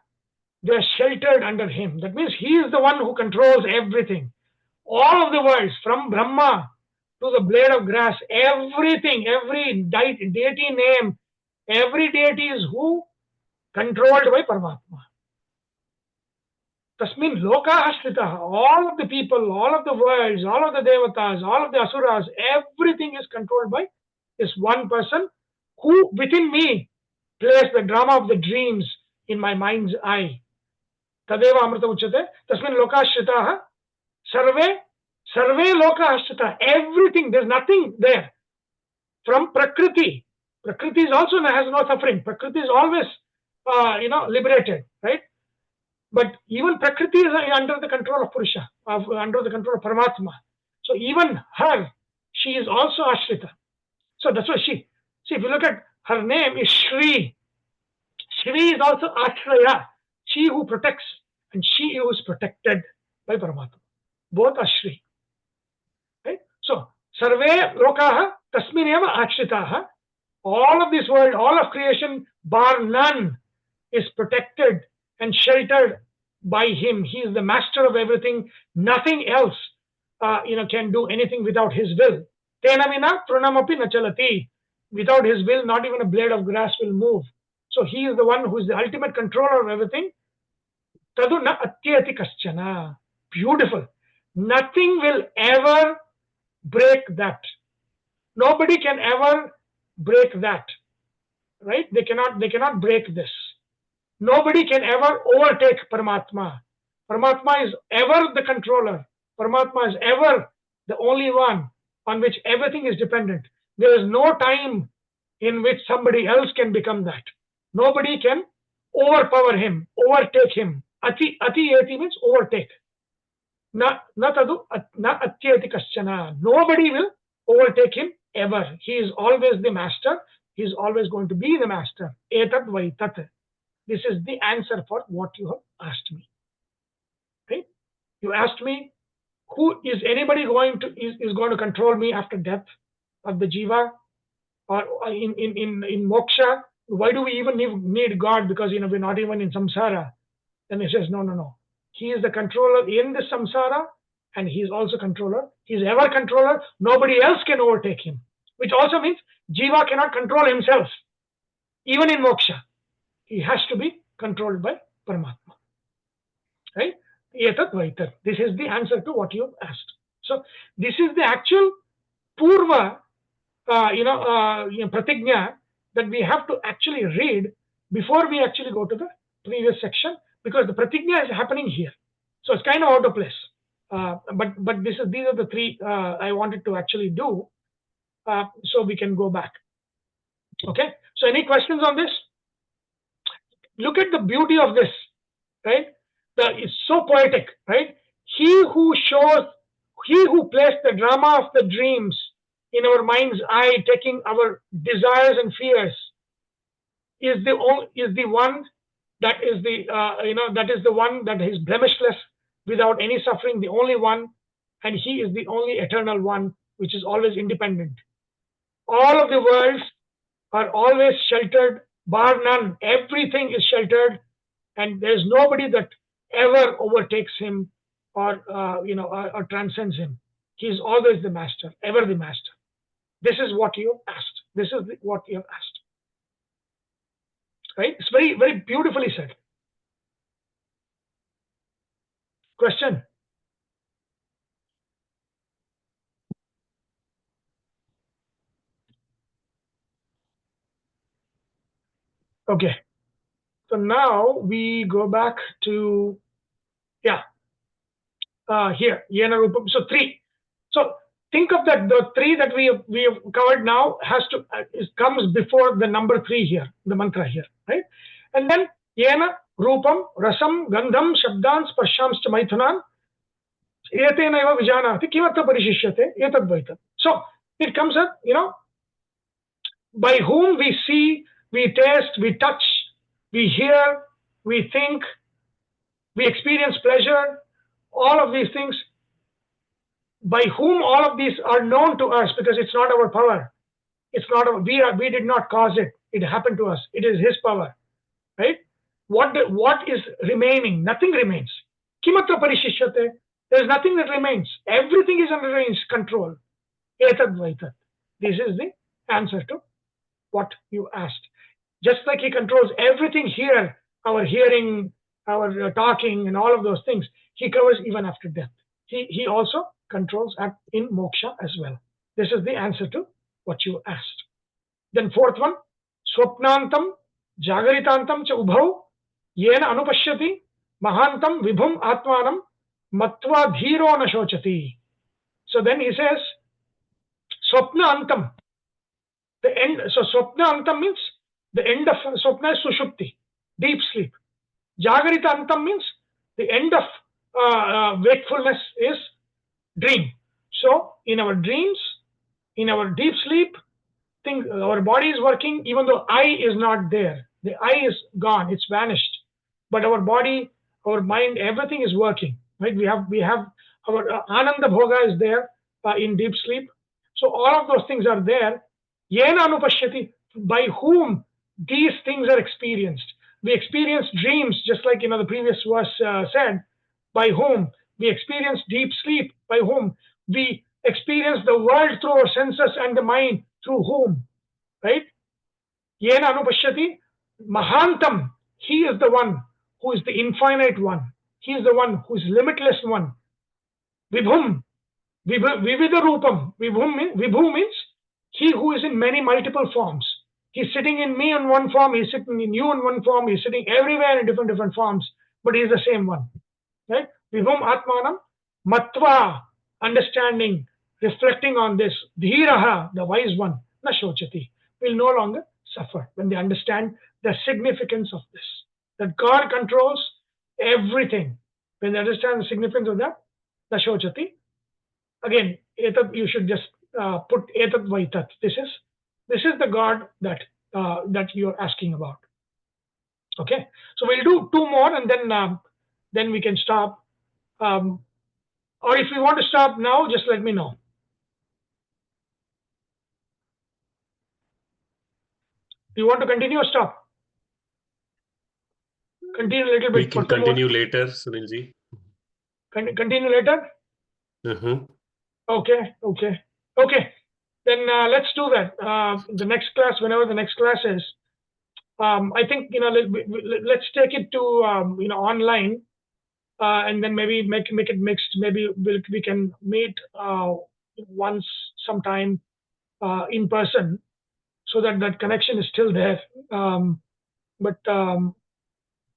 They are sheltered under him. That means he is the one who controls everything. All of the worlds, from Brahma to the blade of grass, everything, every deity name, every deity is who? Controlled by Paramatma. Tasmin loka ashrita, all of the people, all of the worlds, all of the devatas, all of the asuras, everything is controlled by this one person who within me plays the drama of the dreams in my mind's eye. Tadeva amrita uchyate, tasmin loka ashrita, sarve loka ashrita, everything, there's nothing there. From Prakriti, Prakriti is also has no suffering. Prakriti is always, liberated, right? But even Prakriti is under the control of Purusha, under the control of Paramatma. So even her, she is also Ashrita. So that's why she. See, if you look at her name is Shri. Shri is also Ashraya, she who protects, and she who is protected by Paramatma. Both are Shri. Right? So, Sarve Lokaha Tasmineva Ashritaha. All of this world, all of creation, bar none, is protected and sheltered by him. He is the master of everything. Nothing else, can do anything without his will. Tena vina prunamapi nachalati. Without his will, not even a blade of grass will move. So he is the one who is the ultimate controller of everything. Tadu na atyati kaschana. Beautiful. Nothing will ever break that. Nobody can ever break that. Right? They cannot break this. Nobody can ever overtake Paramatma. Paramatma is ever the controller. Paramatma is ever the only one on which everything is dependent. There is no time in which somebody else can become that. Nobody can overpower him, overtake him. Ati eti means overtake. Na atyeti kaschana. Nobody will overtake him ever. He is always the master. He is always going to be the master. Etat vaitat. This is the answer for what you have asked me. Okay? You asked me, who is anybody going to control me after death of the jiva, or in moksha? Why do we even need God? Because we're not even in samsara. Then he says, no. He is the controller in the samsara, and he is also controller. He is ever controller. Nobody else can overtake him. Which also means jiva cannot control himself, even in moksha. He has to be controlled by Paramatma. Right? Etat vaitat. This is the answer to what you have asked. So this is the actual purva, pratigna that we have to actually read before we actually go to the previous section, because the pratigna is happening here. So it's kind of out of place. But these are the three I wanted to actually do, so we can go back. Okay. So any questions on this? Look at the beauty of this, right? It's so poetic, right? He who plays the drama of the dreams in our mind's eye, taking our desires and fears, is the one that is the one that is blemishless, without any suffering, the only one, and he is the only eternal one, which is always independent. All of the worlds are always sheltered, bar none. Everything is sheltered, and there's nobody that ever overtakes him or transcends him. He is always the master, ever the master. This is what you have asked. This is what you have asked. Right? It's very, very beautifully said. Question? Okay. So now we go back to, here, Yena Rupam. So 3. So think of that, the 3 that we have covered now comes before the number 3 here, the mantra here, right? And then Yena Rupam, Rasam, Gandham, Shabdan, Sparshams, Maithanan, Etena eva vijanati, Kimatra parishishyate, etad vaitat. So it comes up, by whom we see, we taste, we touch, we hear, we think, we experience pleasure, all of these things, by whom all of these are known to us, because it's not our power. It's not we did not cause it. It happened to us. It is his power, right? what is remaining? Nothing remains. Kimatra parishishyate? There is nothing that remains. Everything is under his control. Etad vaitat. This is the answer to what you asked. Just like he controls everything here, our hearing, our talking, and all of those things, he covers even after death. He also controls in moksha as well. This is the answer to what you asked. Then fourth one, swapnantam jagaritantam cha ubhau yena anupashyati mahantam vibhum atmanam matva dhiro na shochati. So then he says, swapna antam, the end. So swapna antam means the end of swapna is sushupti, deep sleep. Jagarita antam means the end of wakefulness is dream. So in our dreams, in our deep sleep, our body is working, even though I is not there. The I is gone, it's vanished. But our body, our mind, everything is working. Right? We have our Ananda Bhoga is there in deep sleep. So all of those things are there. Yena anupashyati, by whom these things are experienced. We experience dreams, just like the previous verse said. By whom? We experience deep sleep. By whom? We experience the world through our senses and the mind. Through whom? Right? Yena anupashyati mahantam. He is the one who is the infinite one. He is the one who is limitless one. Vibhum. Vividha rupam. Vibhu means he who is in many multiple forms. He's sitting in me in one form, he's sitting in you in one form, he's sitting everywhere in different forms, but he's the same one. Right? Vibhum atmanam matva, understanding, reflecting on this, dhiraha, the wise one, na shochati, will no longer suffer when they understand the significance of this. That God controls everything. When they understand the significance of that, na shochati. Again, you should just put etat vaitat. This is the God that you're asking about. Okay, so we'll do two more, and then we can stop. Or if you want to stop now, just let me know. Do you want to continue or stop? Continue a little bit. We can continue later, Sunilji. Continue later? Okay. Then let's do that. The next class, whenever the next class is, I think let's take it to online, and then maybe make it mixed. Maybe we can meet once sometime in person, so that connection is still there. But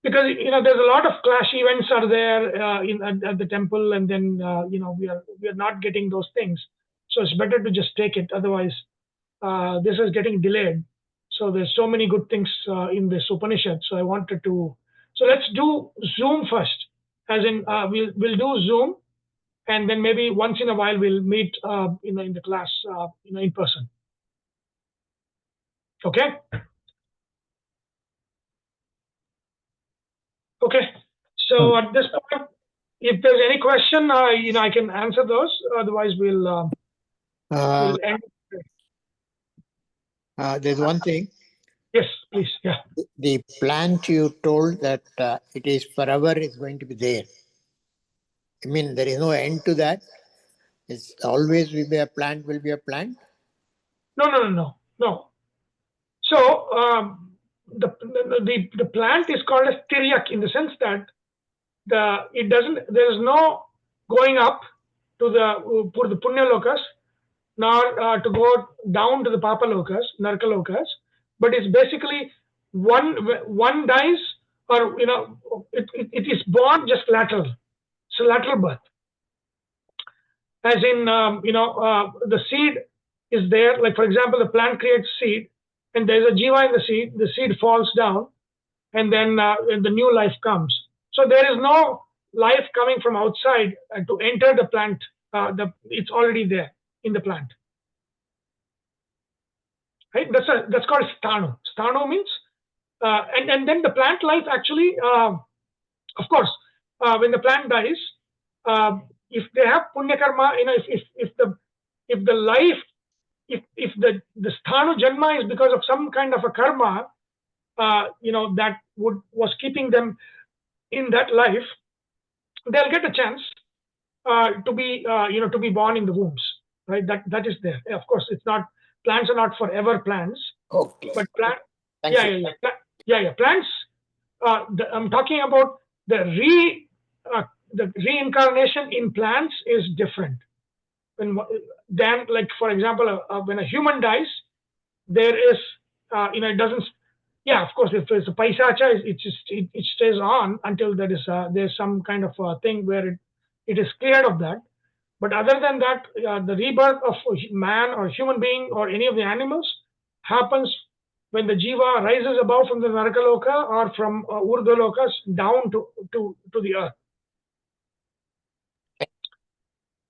because there's a lot of clash events are there at the temple, and then we are not getting those things. So it's better to just take it. Otherwise, this is getting delayed. So there's so many good things in this Upanishad. So I wanted to. So let's do Zoom first. As in, we'll do Zoom, and then maybe once in a while we'll meet in the class in person. Okay. Okay. So at this point, if there's any question, I can answer those. Otherwise, we'll end. There's one thing. Yes, please. Yeah. The plant you told that it is forever is going to be there. I mean, there is no end to that. It's always will be a plant. No. So the plant is called as tiryak in the sense that there is no going up to the punya lokas, nor to go down to the papa lokas, narka lokas, but it's basically one dies, or it is born just lateral. So lateral birth, as in the seed is there. Like for example, the plant creates seed, and there's a jiva in the seed. The seed falls down, and then the new life comes. So there is no life coming from outside to enter the plant. It's already there in the plant. Right? That's called sthanu. Sthanu means, and then the plant life actually, of course, when the plant dies, if they have punya karma, if the life, if the sthanu janma is because of some kind of a karma, that was keeping them in that life, they'll get a chance to be born in the wombs, right? That is there. Of course, it's not, plants are not forever plants, Okay. but plant. Thank you. Plants. I'm talking about the reincarnation in plants is different. Then, like for example, when a human dies, there is it doesn't. Yeah, of course, if it's a paisacha, it stays on until there's some kind of thing where it is cleared of that. But other than that, the rebirth of man or human being or any of the animals happens when the jiva rises above from the narakaloka or from urdhalokas down to the earth.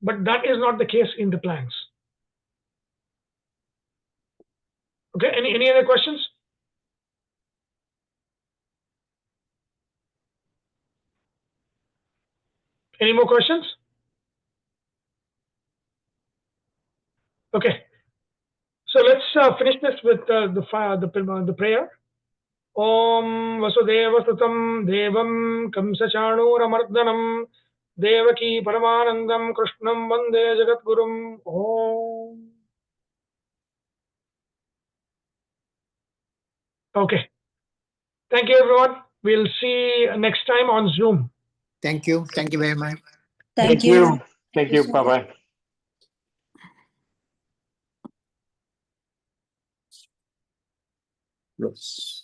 But that is not the case in the plants. Okay, any other questions? Any more questions? Okay, so let's finish this with the prayer. Om Vasudeva Sutam Devam Kamsachanuramardanam Devaki Paramanandam Krishnam Vande Jagatgurum. Om. Okay. Thank you, everyone. We'll see next time on Zoom. Thank you. Thank you very much. Thank you. Thank you. Bye-bye. Close.